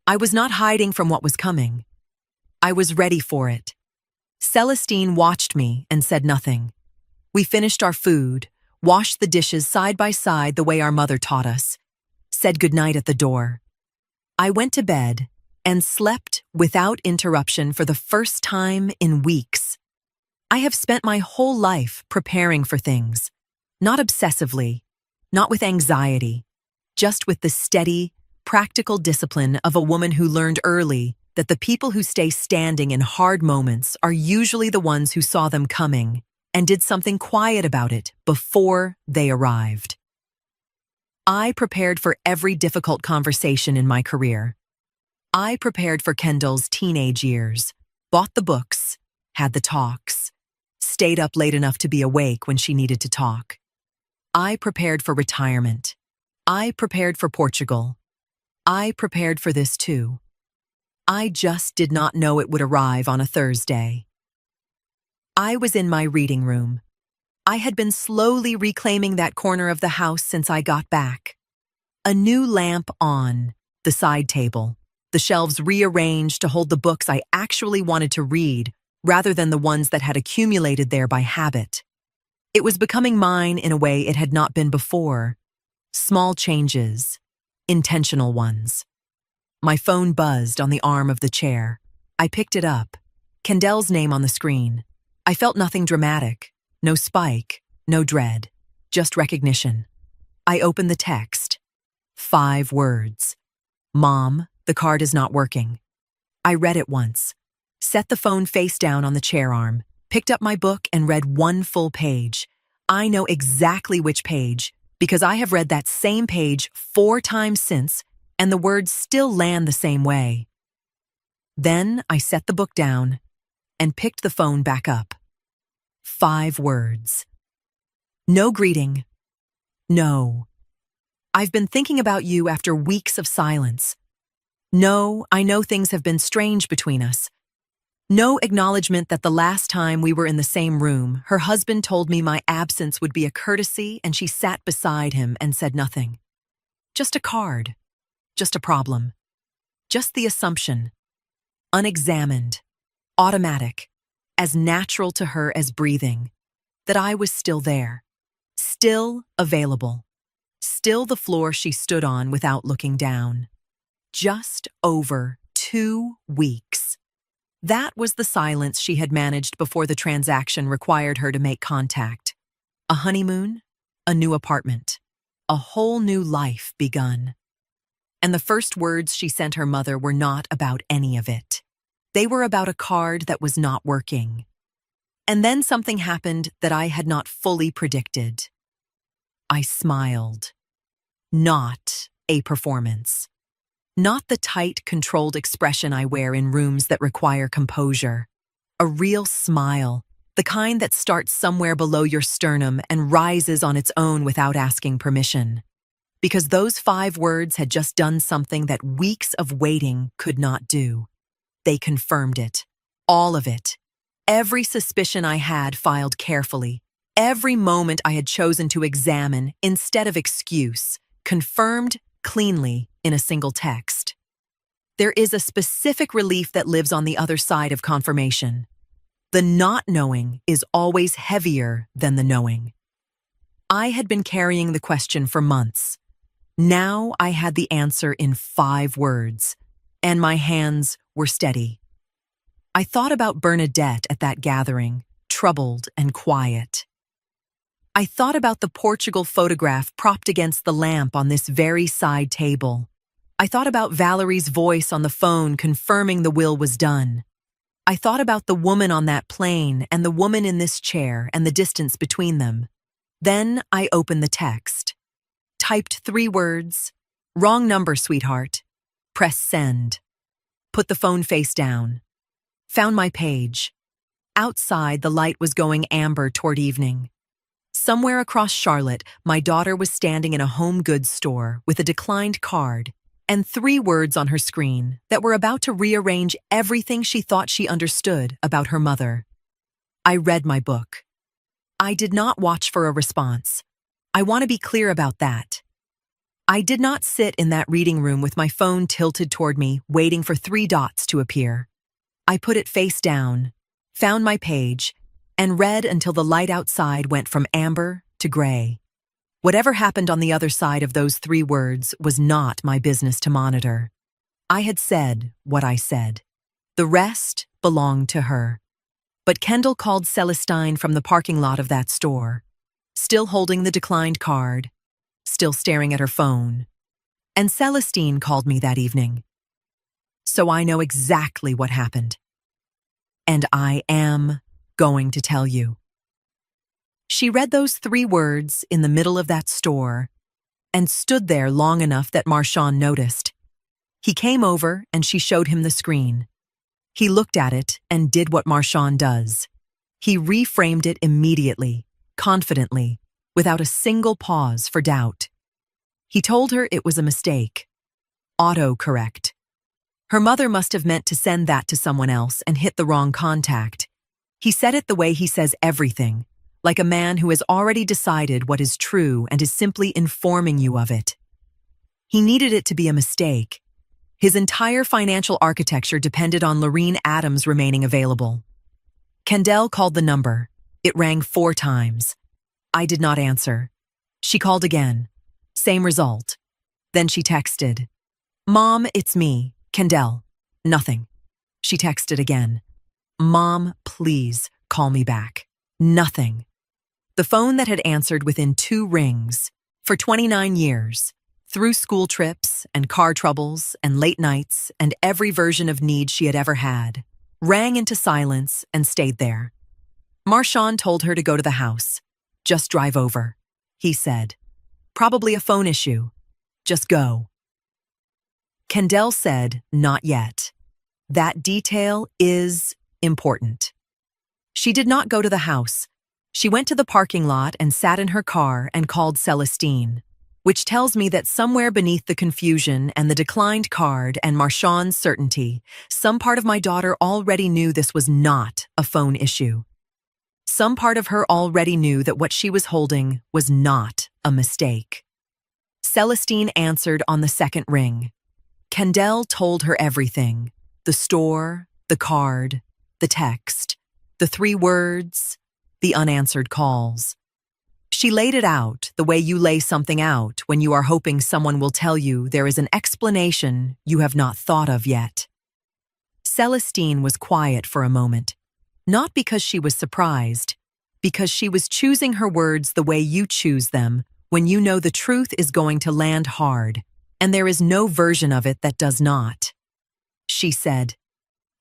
I was not hiding from what was coming. I was ready for it. Celestine watched me and said nothing. We finished our food, washed the dishes side by side the way our mother taught us, said goodnight at the door. I went to bed and slept without interruption for the first time in weeks. I have spent my whole life preparing for things, not obsessively, not with anxiety, just with the steady, practical discipline of a woman who learned early that the people who stay standing in hard moments are usually the ones who saw them coming and did something quiet about it before they arrived. I prepared for every difficult conversation in my career. I prepared for Kendall's teenage years, bought the books, had the talks, stayed up late enough to be awake when she needed to talk. I prepared for retirement. I prepared for Portugal. I prepared for this too. I just did not know it would arrive on a Thursday. I was in my reading room. I had been slowly reclaiming that corner of the house since I got back. A new lamp on, the side table, the shelves rearranged to hold the books I actually wanted to read rather than the ones that had accumulated there by habit. It was becoming mine in a way it had not been before. Small changes, intentional ones. My phone buzzed on the arm of the chair. I picked it up. Kendall's name on the screen. I felt nothing dramatic. No spike, no dread. Just recognition. I opened the text. 5 words. "Mom, the card is not working." I read it once. Set the phone face down on the chair arm. Picked up my book and read one full page. I know exactly which page because I have read that same page 4 times since, and the words still land the same way. Then I set the book down and picked the phone back up. 5 words. No greeting. No. I've been thinking about you after weeks of silence. No, I know things have been strange between us. No acknowledgement that the last time we were in the same room, her husband told me my absence would be a courtesy and she sat beside him and said nothing. Just a card. Just a problem. Just the assumption. Unexamined. Automatic. As natural to her as breathing. That I was still there. Still available. Still the floor she stood on without looking down. Just over 2 weeks. That was the silence she had managed before the transaction required her to make contact. A honeymoon, a new apartment, a whole new life begun. And the first words she sent her mother were not about any of it. They were about a card that was not working. And then something happened that I had not fully predicted. I smiled. Not a performance. Not the tight, controlled expression I wear in rooms that require composure. A real smile The kind that starts somewhere below your sternum and rises on its own without asking permission. Because those 5 words had just done something that weeks of waiting could not do. They confirmed it. All of it. Every suspicion I had filed carefully. Every moment I had chosen to examine instead of excuse, confirmed cleanly in a single text. There is a specific relief that lives on the other side of confirmation. The not knowing is always heavier than the knowing. I had been carrying the question for months. Now I had the answer in 5 words, and my hands were steady. I thought about Bernadette at that gathering, troubled and quiet. I thought about the Portugal photograph propped against the lamp on this very side table. I thought about Valerie's voice on the phone confirming the will was done. I thought about the woman on that plane and the woman in this chair and the distance between them. Then I opened the text. Typed 3 words. Wrong number, sweetheart. Press send. Put the phone face down. Found my page. Outside, the light was going amber toward evening. Somewhere across Charlotte, my daughter was standing in a home goods store with a declined card and 3 words on her screen that were about to rearrange everything she thought she understood about her mother. I read my book. I did not watch for a response. I want to be clear about that. I did not sit in that reading room with my phone tilted toward me, waiting for 3 dots to appear. I put it face down, found my page, and read until the light outside went from amber to gray. Whatever happened on the other side of those 3 words was not my business to monitor. I had said what I said. The rest belonged to her. But Kendall called Celestine from the parking lot of that store, still holding the declined card, still staring at her phone. And Celestine called me that evening. So I know exactly what happened. And I am going to tell you. She read those 3 words in the middle of that store and stood there long enough that Marchand noticed. He came over and she showed him the screen. He looked at it and did what Marchand does. He reframed it immediately, confidently, without a single pause for doubt. He told her it was a mistake. Autocorrect. Her mother must have meant to send that to someone else and hit the wrong contact. He said it the way he says everything, like a man who has already decided what is true and is simply informing you of it. He needed it to be a mistake. His entire financial architecture depended on Lorene Adams remaining available. Kendall called the number. It rang 4 times. I did not answer. She called again. Same result. Then she texted. Mom, it's me, Kendall. Nothing. She texted again. Mom, please call me back. Nothing. The phone that had answered within 2 rings, for 29 years, through school trips and car troubles and late nights and every version of need she had ever had, rang into silence and stayed there. Marchand told her to go to the house. Just drive over, he said. Probably a phone issue. Just go. Kendall said, not yet. That detail is important. She did not go to the house. She went to the parking lot and sat in her car and called Celestine, which tells me that somewhere beneath the confusion and the declined card and Marchand's certainty, some part of my daughter already knew this was not a phone issue. Some part of her already knew that what she was holding was not a mistake. Celestine answered on the 2nd ring. Kendall told her everything: the store, the card, the text, the 3 words, the unanswered calls. She laid it out the way you lay something out when you are hoping someone will tell you there is an explanation you have not thought of yet. Celestine was quiet for a moment, not because she was surprised, because she was choosing her words the way you choose them when you know the truth is going to land hard, and there is no version of it that does not. She said,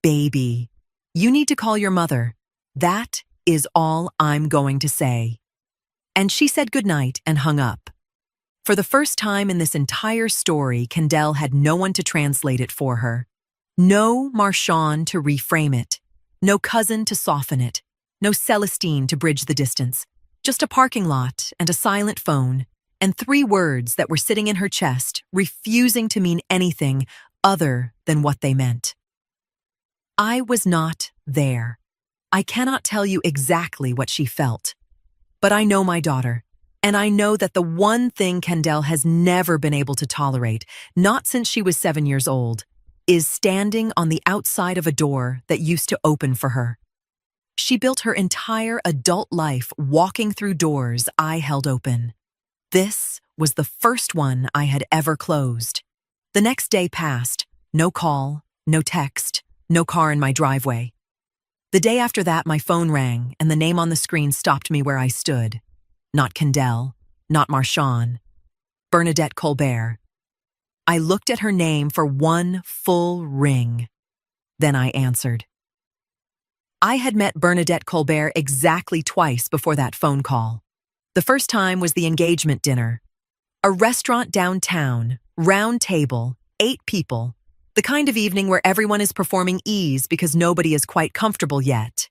Baby, you need to call your mother. That is all I'm going to say. And she said goodnight and hung up. For the first time in this entire story, Kendall had no one to translate it for her. No Marchand to reframe it. No cousin to soften it. No Celestine to bridge the distance. Just a parking lot and a silent phone, and 3 words that were sitting in her chest, refusing to mean anything other than what they meant. I was not there. I cannot tell you exactly what she felt. But I know my daughter, and I know that the one thing Kendall has never been able to tolerate, not since she was 7 years old, is standing on the outside of a door that used to open for her. She built her entire adult life walking through doors I held open. This was the first one I had ever closed. The next day passed. No call, no text, no car in my driveway. The day after that, my phone rang, and the name on the screen stopped me where I stood. Not Kendall, not Marshawn. Bernadette Colbert. I looked at her name for 1 full ring. Then I answered. I had met Bernadette Colbert exactly twice before that phone call. The first time was the engagement dinner. A restaurant downtown, round table, 8 people. The kind of evening where everyone is performing ease because nobody is quite comfortable yet.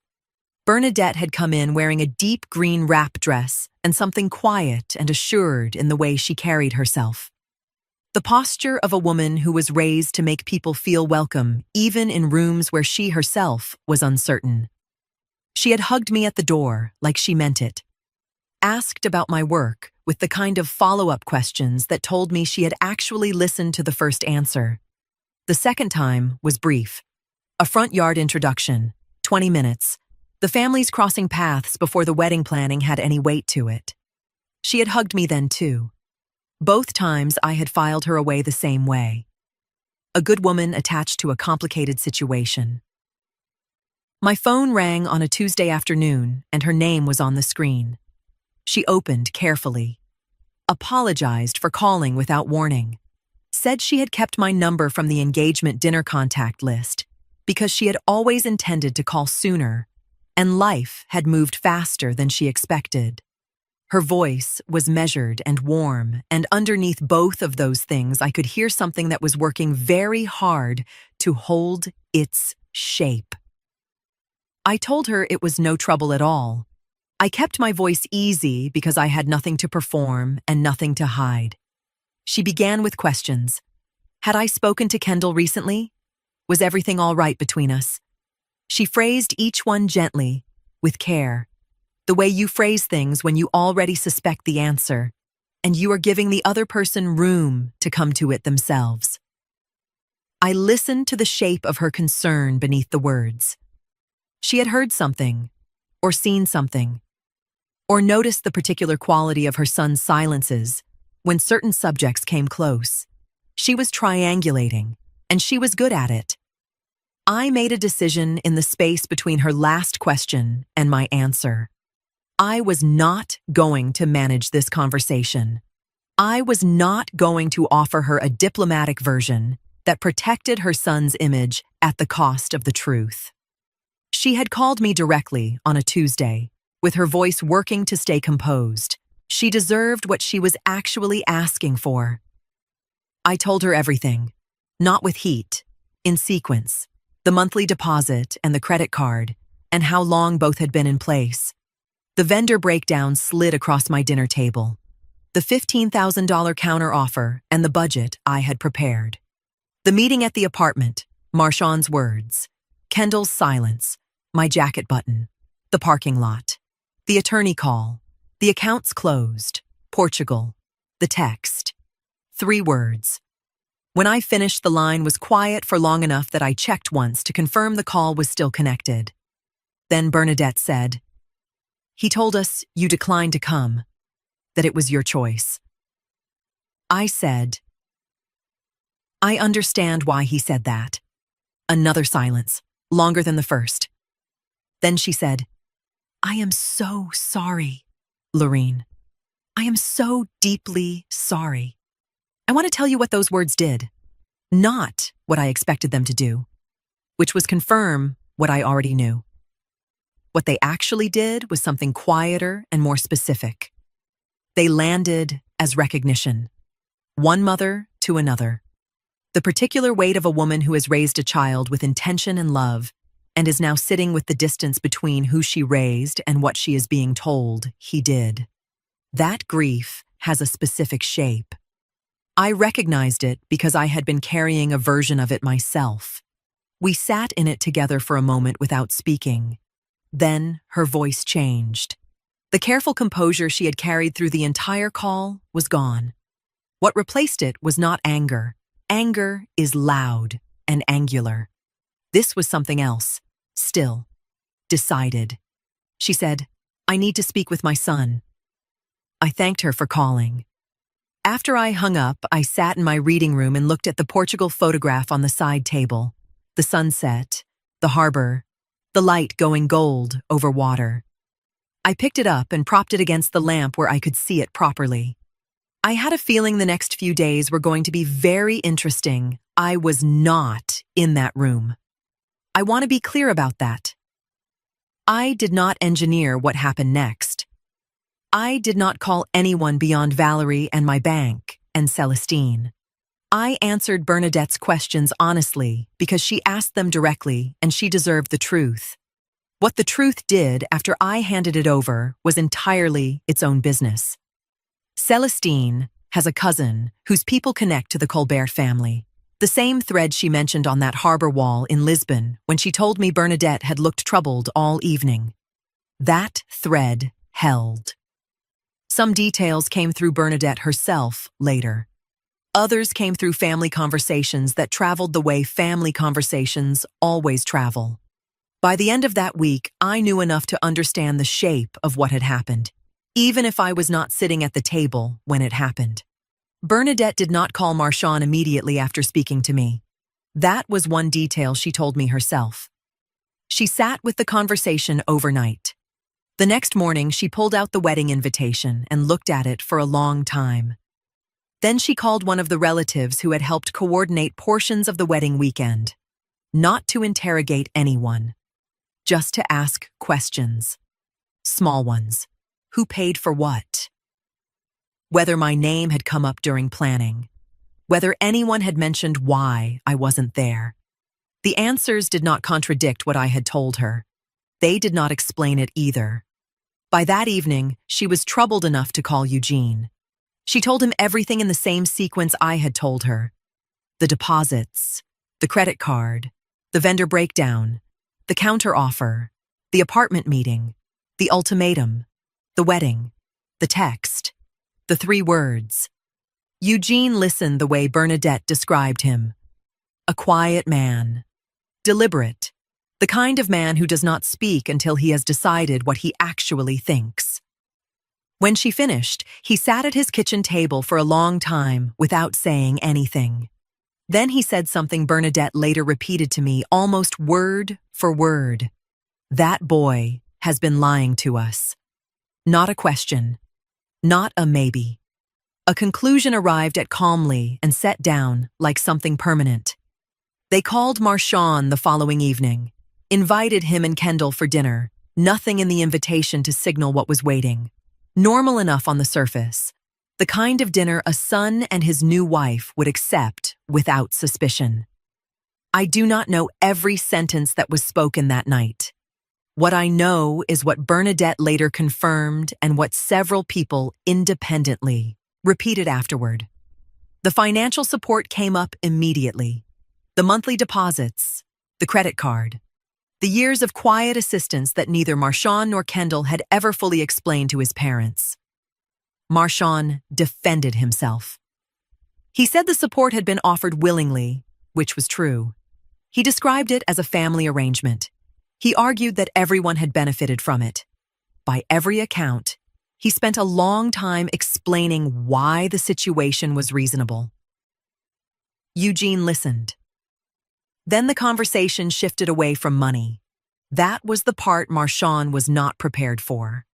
Bernadette had come in wearing a deep green wrap dress and something quiet and assured in the way she carried herself. The posture of a woman who was raised to make people feel welcome, even in rooms where she herself was uncertain. She had hugged me at the door like she meant it. Asked about my work with the kind of follow-up questions that told me she had actually listened to the first answer. The second time was brief. A front yard introduction, 20 minutes. The families crossing paths before the wedding planning had any weight to it. She had hugged me then too. Both times I had filed her away the same way. A good woman attached to a complicated situation. My phone rang on a Tuesday afternoon, and her name was on the screen. She opened carefully. Apologized for calling without warning. Said she had kept my number from the engagement dinner contact list because she had always intended to call sooner, and life had moved faster than she expected. Her voice was measured and warm, and underneath both of those things I could hear something that was working very hard to hold its shape. I told her it was no trouble at all. I kept my voice easy because I had nothing to perform and nothing to hide. She began with questions. Had I spoken to Kendall recently? Was everything all right between us? She phrased each one gently, with care, the way you phrase things when you already suspect the answer, and you are giving the other person room to come to it themselves. I listened to the shape of her concern beneath the words. She had heard something, or seen something, or noticed the particular quality of her son's silences when certain subjects came close. She was triangulating, and she was good at it. I made a decision in the space between her last question and my answer. I was not going to manage this conversation. I was not going to offer her a diplomatic version that protected her son's image at the cost of the truth. She had called me directly on a Tuesday, with her voice working to stay composed. She deserved what she was actually asking for. I told her everything, not with heat, in sequence, the monthly deposit and the credit card, and how long both had been in place. The vendor breakdown slid across my dinner table, the $15,000 counteroffer and the budget I had prepared. The meeting at the apartment, Marshawn's words, Kendall's silence, my jacket button, the parking lot, the attorney call, the accounts closed, Portugal, the text. 3 words. When I finished, the line was quiet for long enough that I checked once to confirm the call was still connected. Then Bernadette said, "He told us you declined to come, that it was your choice." I said, "I understand why he said that." Another silence, longer than the first. Then she said, "I am so sorry, Lorene. I am so deeply sorry. I want to tell you what those words did, not what I expected them to do, which was confirm what I already knew. What they actually did was something quieter and more specific. They landed as recognition, one mother to another. The particular weight of a woman who has raised a child with intention and love and is now sitting with the distance between who she raised and what she is being told he did. That grief has a specific shape. I recognized it because I had been carrying a version of it myself. We sat in it together for a moment without speaking. Then her voice changed. The careful composure she had carried through the entire call was gone. What replaced it was not anger. Anger is loud and angular. This was something else, still, decided. She said, "I need to speak with my son." I thanked her for calling. After I hung up, I sat in my reading room and looked at the Portugal photograph on the side table. The sunset, the harbor, the light going gold over water. I picked it up and propped it against the lamp where I could see it properly. I had a feeling the next few days were going to be very interesting. I was not in that room. I want to be clear about that. I did not engineer what happened next. I did not call anyone beyond Valerie and my bank and Celestine. I answered Bernadette's questions honestly because she asked them directly and she deserved the truth. What the truth did after I handed it over was entirely its own business. Celestine has a cousin whose people connect to the Colbert family. The same thread she mentioned on that harbor wall in Lisbon when she told me Bernadette had looked troubled all evening. That thread held. Some details came through Bernadette herself later. Others came through family conversations that traveled the way family conversations always travel. By the end of that week, I knew enough to understand the shape of what had happened, even if I was not sitting at the table when it happened. Bernadette did not call Marchand immediately after speaking to me. That was one detail she told me herself. She sat with the conversation overnight. The next morning, she pulled out the wedding invitation and looked at it for a long time. Then she called one of the relatives who had helped coordinate portions of the wedding weekend. Not to interrogate anyone, just to ask questions. Small ones. Who paid for what? Whether my name had come up during planning. Whether anyone had mentioned why I wasn't there. The answers did not contradict what I had told her. They did not explain it either. By that evening, she was troubled enough to call Eugene. She told him everything in the same sequence I had told her. The deposits, the credit card, the vendor breakdown, the counteroffer, the apartment meeting, the ultimatum, the wedding, the text, the 3 words. Eugene listened the way Bernadette described him. A quiet man. Deliberate. The kind of man who does not speak until he has decided what he actually thinks. When she finished, he sat at his kitchen table for a long time without saying anything. Then he said something Bernadette later repeated to me almost word for word. That boy has been lying to us. Not a question. Not a maybe. A conclusion arrived at calmly and set down like something permanent. They called Marchand the following evening, invited him and Kendall for dinner, nothing in the invitation to signal what was waiting. Normal enough on the surface. The kind of dinner a son and his new wife would accept without suspicion. I do not know every sentence that was spoken that night. What I know is what Bernadette later confirmed and what several people independently repeated afterward. The financial support came up immediately. The monthly deposits, the credit card, the years of quiet assistance that neither Marchand nor Kendall had ever fully explained to his parents. Marchand defended himself. He said the support had been offered willingly, which was true. He described it as a family arrangement. He argued that everyone had benefited from it. By every account, he spent a long time explaining why the situation was reasonable. Eugene listened. Then the conversation shifted away from money. That was the part Marchand was not prepared for.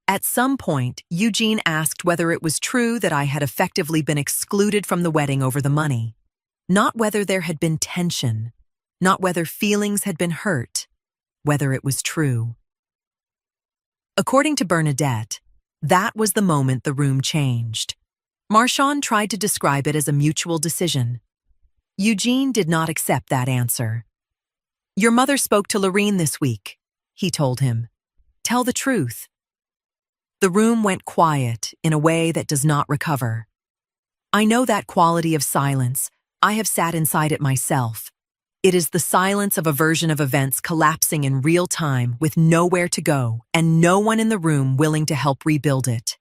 At some point, Eugene asked whether it was true that I had effectively been excluded from the wedding over the money. Not whether there had been tension, not whether feelings had been hurt, whether it was true. According to Bernadette, that was the moment the room changed. Marchand tried to describe it as a mutual decision. Eugene did not accept that answer. Your mother spoke to Lorene this week, he told him. Tell the truth. The room went quiet in a way that does not recover. I know that quality of silence. I have sat inside it myself. It is the silence of a version of events collapsing in real time with nowhere to go and no one in the room willing to help rebuild it.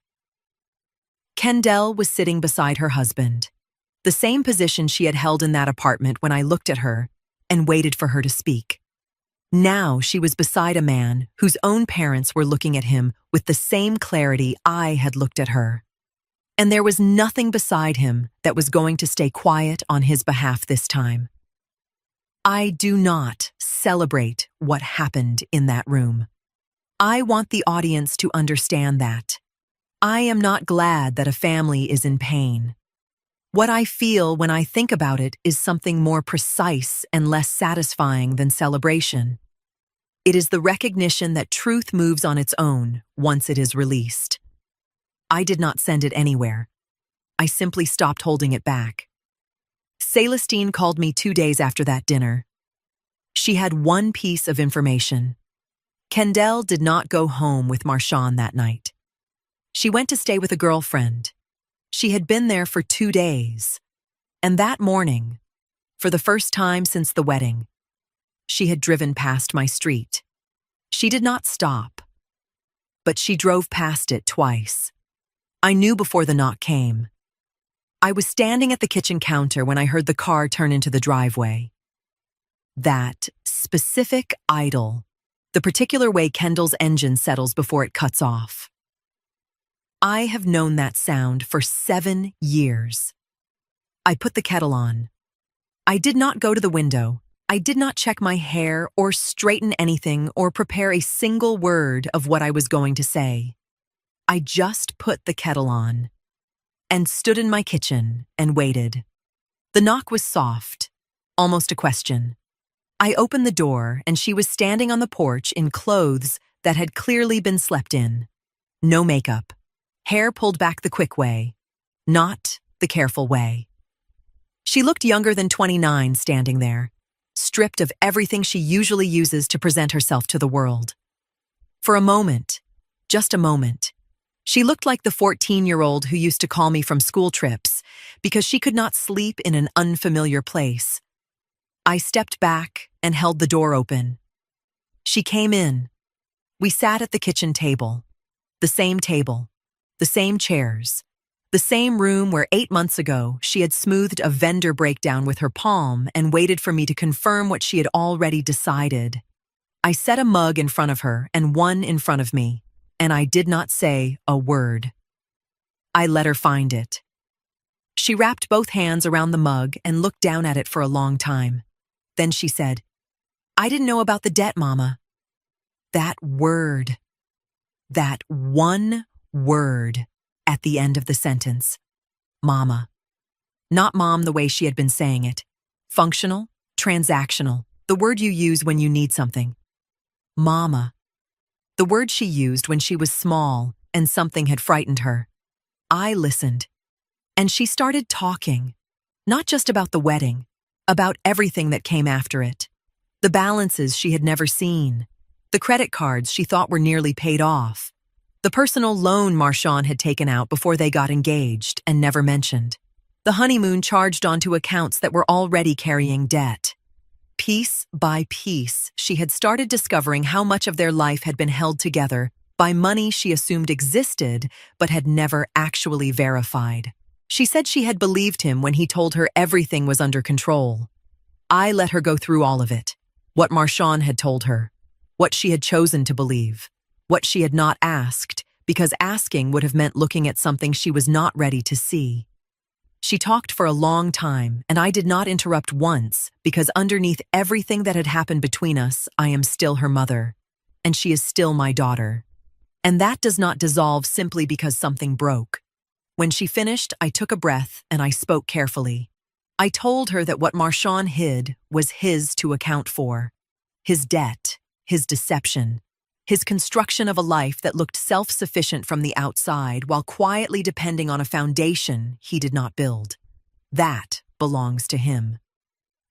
Kendall was sitting beside her husband, the same position she had held in that apartment when I looked at her and waited for her to speak. Now she was beside a man whose own parents were looking at him with the same clarity I had looked at her. And there was nothing beside him that was going to stay quiet on his behalf this time. I do not celebrate what happened in that room. I want the audience to understand that. I am not glad that a family is in pain. What I feel when I think about it is something more precise and less satisfying than celebration. It is the recognition that truth moves on its own once it is released. I did not send it anywhere. I simply stopped holding it back. Celestine called me 2 days after that dinner. She had one piece of information. Kendall did not go home with Marchand that night. She went to stay with a girlfriend. She had been there for 2 days. And that morning, for the first time since the wedding, she had driven past my street. She did not stop, but she drove past it twice. I knew before the knock came. I was standing at the kitchen counter when I heard the car turn into the driveway. That specific idle, the particular way Kendall's engine settles before it cuts off. I have known that sound for 7 years. I put the kettle on. I did not go to the window. I did not check my hair or straighten anything or prepare a single word of what I was going to say. I just put the kettle on and stood in my kitchen and waited. The knock was soft, almost a question. I opened the door and she was standing on the porch in clothes that had clearly been slept in. No makeup. Hair pulled back the quick way, not the careful way. She looked younger than 29 standing there, stripped of everything she usually uses to present herself to the world. For a moment, just a moment, she looked like the 14-year-old who used to call me from school trips because she could not sleep in an unfamiliar place. I stepped back and held the door open. She came in. We sat at the kitchen table, the same chairs, the same room where 8 months ago she had smoothed a vendor breakdown with her palm and waited for me to confirm what she had already decided. I set a mug in front of her and one in front of me, and I did not say a word. I let her find it. She wrapped both hands around the mug and looked down at it for a long time. Then she said, "I didn't know about the debt, Mama." That word, that one word at the end of the sentence. Mama. Not mom the way she had been saying it. Functional, transactional, the word you use when you need something. Mama. The word she used when she was small and something had frightened her. I listened, and she started talking, not just about the wedding, about everything that came after it. The balances she had never seen, the credit cards she thought were nearly paid off, the personal loan Marchand had taken out before they got engaged and never mentioned, the honeymoon charged onto accounts that were already carrying debt. Piece by piece, she had started discovering how much of their life had been held together by money she assumed existed but had never actually verified. She said she had believed him when he told her everything was under control. I let her go through all of it, what Marchand had told her, what she had chosen to believe, what she had not asked, because asking would have meant looking at something she was not ready to see. She talked for a long time, and I did not interrupt once, because underneath everything that had happened between us, I am still her mother, and she is still my daughter. And that does not dissolve simply because something broke. When she finished, I took a breath and I spoke carefully. I told her that what Marchand hid was his to account for. His debt, his deception, his construction of a life that looked self-sufficient from the outside while quietly depending on a foundation he did not build. That belongs to him.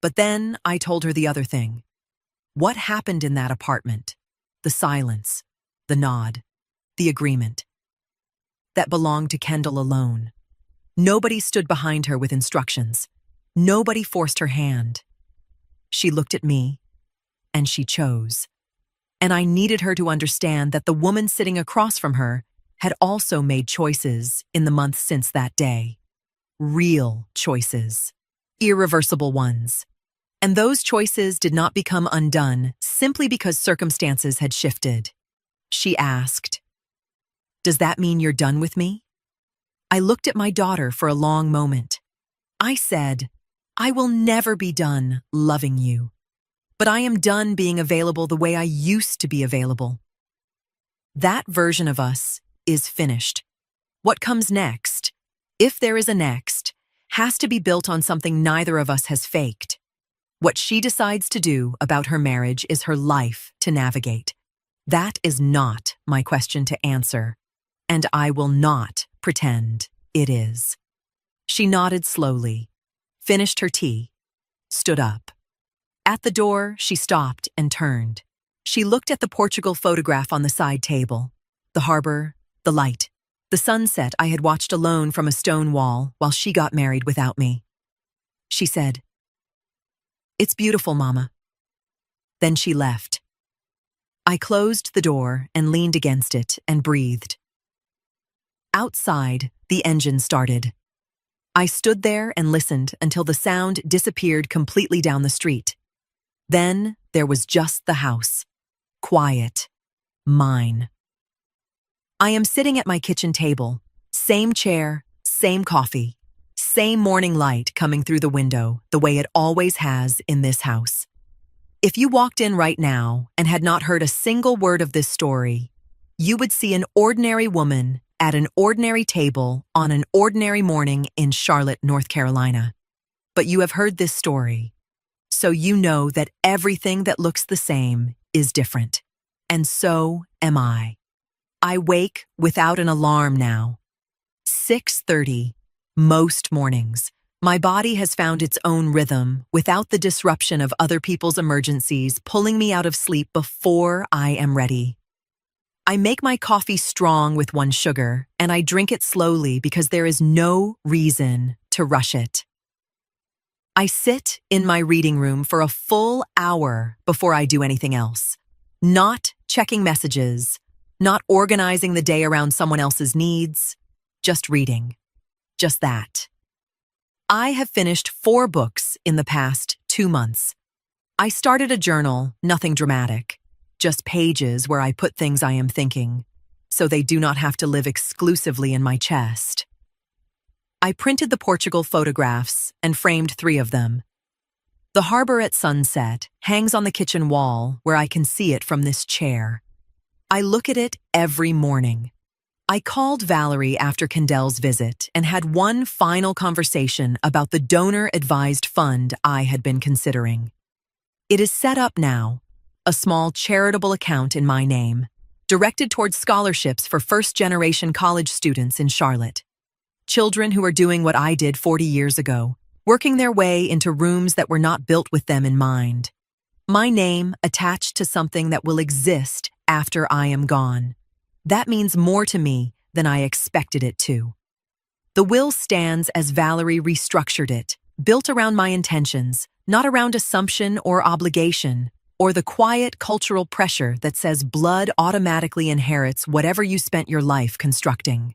But then I told her the other thing. What happened in that apartment? The silence, the nod, the agreement. That belonged to Kendall alone. Nobody stood behind her with instructions. Nobody forced her hand. She looked at me, and she chose. And I needed her to understand that the woman sitting across from her had also made choices in the months since that day. Real choices. Irreversible ones. And those choices did not become undone simply because circumstances had shifted. She asked, "Does that mean you're done with me?" I looked at my daughter for a long moment. I said, "I will never be done loving you, but I am done being available the way I used to be available." That version of us is finished. What comes next, if there is a next, has to be built on something neither of us has faked. What she decides to do about her marriage is her life to navigate. That is not my question to answer, and I will not pretend it is. She nodded slowly, finished her tea, stood up. At the door, she stopped and turned. She looked at the Portugal photograph on the side table, the harbor, the light, the sunset I had watched alone from a stone wall while she got married without me. She said, "It's beautiful, Mama." Then she left. I closed the door and leaned against it and breathed. Outside, the engine started. I stood there and listened until the sound disappeared completely down the street. Then there was just the house. Quiet. Mine. I am sitting at my kitchen table. Same chair, same coffee, same morning light coming through the window the way it always has in this house. If you walked in right now and had not heard a single word of this story, you would see an ordinary woman at an ordinary table on an ordinary morning in Charlotte, North Carolina. But you have heard this story, so you know that everything that looks the same is different. And so am I. I wake without an alarm now. 6:30, most mornings. My body has found its own rhythm without the disruption of other people's emergencies pulling me out of sleep before I am ready. I make my coffee strong with 1 sugar, and I drink it slowly because there is no reason to rush it. I sit in my reading room for a full hour before I do anything else. Not checking messages, not organizing the day around someone else's needs, just reading. Just that. I have finished 4 books in the past 2 months. I started a journal, nothing dramatic, just pages where I put things I am thinking, so they do not have to live exclusively in my chest. I printed the Portugal photographs and framed 3 of them. The harbor at sunset hangs on the kitchen wall where I can see it from this chair. I look at it every morning. I called Valerie after Kendall's visit and had one final conversation about the donor-advised fund I had been considering. It is set up now, a small charitable account in my name, directed towards scholarships for first-generation college students in Charlotte. Children who are doing what I did 40 years ago, working their way into rooms that were not built with them in mind. My name attached to something that will exist after I am gone. That means more to me than I expected it to. The will stands as Valerie restructured it, built around my intentions, not around assumption or obligation, or the quiet cultural pressure that says blood automatically inherits whatever you spent your life constructing.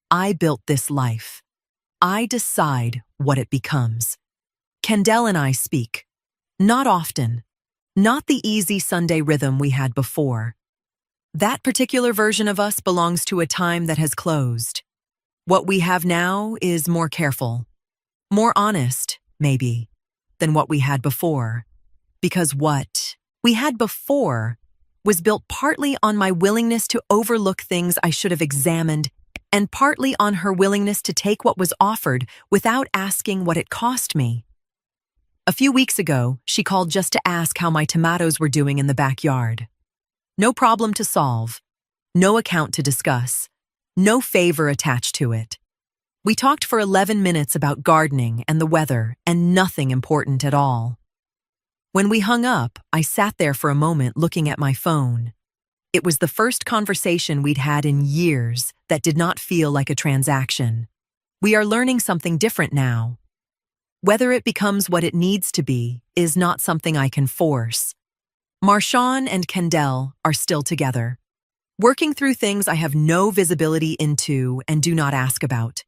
I built this life. I decide what it becomes. Kendall and I speak. Not often. Not the easy Sunday rhythm we had before. That particular version of us belongs to a time that has closed. What we have now is more careful, more honest, maybe, than what we had before. Because what we had before was built partly on my willingness to overlook things I should have examined, and partly on her willingness to take what was offered without asking what it cost me. A few weeks ago, she called just to ask how my tomatoes were doing in the backyard. No problem to solve, no account to discuss, no favor attached to it. We talked for 11 minutes about gardening and the weather and nothing important at all. When we hung up, I sat there for a moment looking at my phone. It was the first conversation we'd had in years that did not feel like a transaction. We are learning something different now. Whether it becomes what it needs to be is not something I can force. Marshawn and Kendall are still together, working through things I have no visibility into and do not ask about.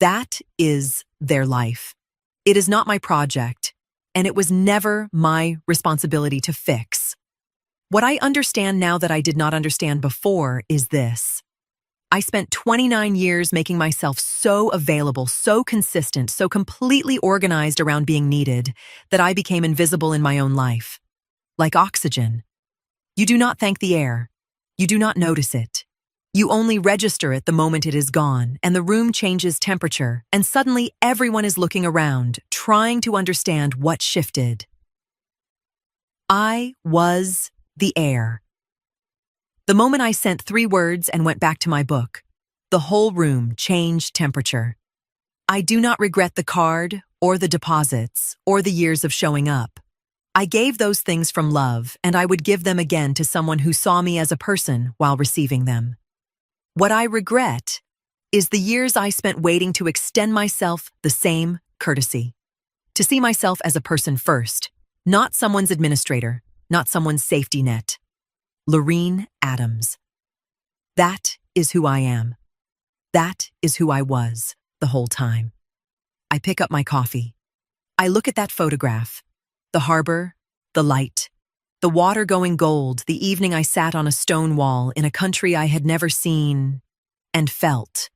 That is their life. It is not my project, and it was never my responsibility to fix. What I understand now that I did not understand before is this. I spent 29 years making myself so available, so consistent, so completely organized around being needed that I became invisible in my own life. Like oxygen. You do not thank the air. You do not notice it. You only register it the moment it is gone, and the room changes temperature, and suddenly everyone is looking around, trying to understand what shifted. I was the air. The moment I sent 3 words and went back to my book, the whole room changed temperature. I do not regret the card, or the deposits, or the years of showing up. I gave those things from love, and I would give them again to someone who saw me as a person while receiving them. What I regret is the years I spent waiting to extend myself the same courtesy. To see myself as a person first, not someone's administrator, not someone's safety net. Lorene Adams. That is who I am. That is who I was the whole time. I pick up my coffee. I look at that photograph. The harbor, the light, the water going gold, the evening I sat on a stone wall in a country I had never seen and felt.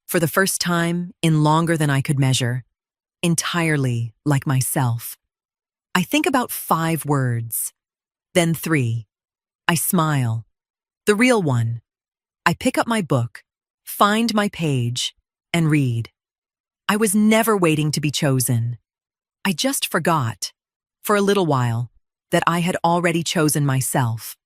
For the first time in longer than I could measure, entirely like myself. I think about 5 words, then 3. I smile. The real one. I pick up my book, find my page, and read. I was never waiting to be chosen. I just forgot, for a little while, that I had already chosen myself.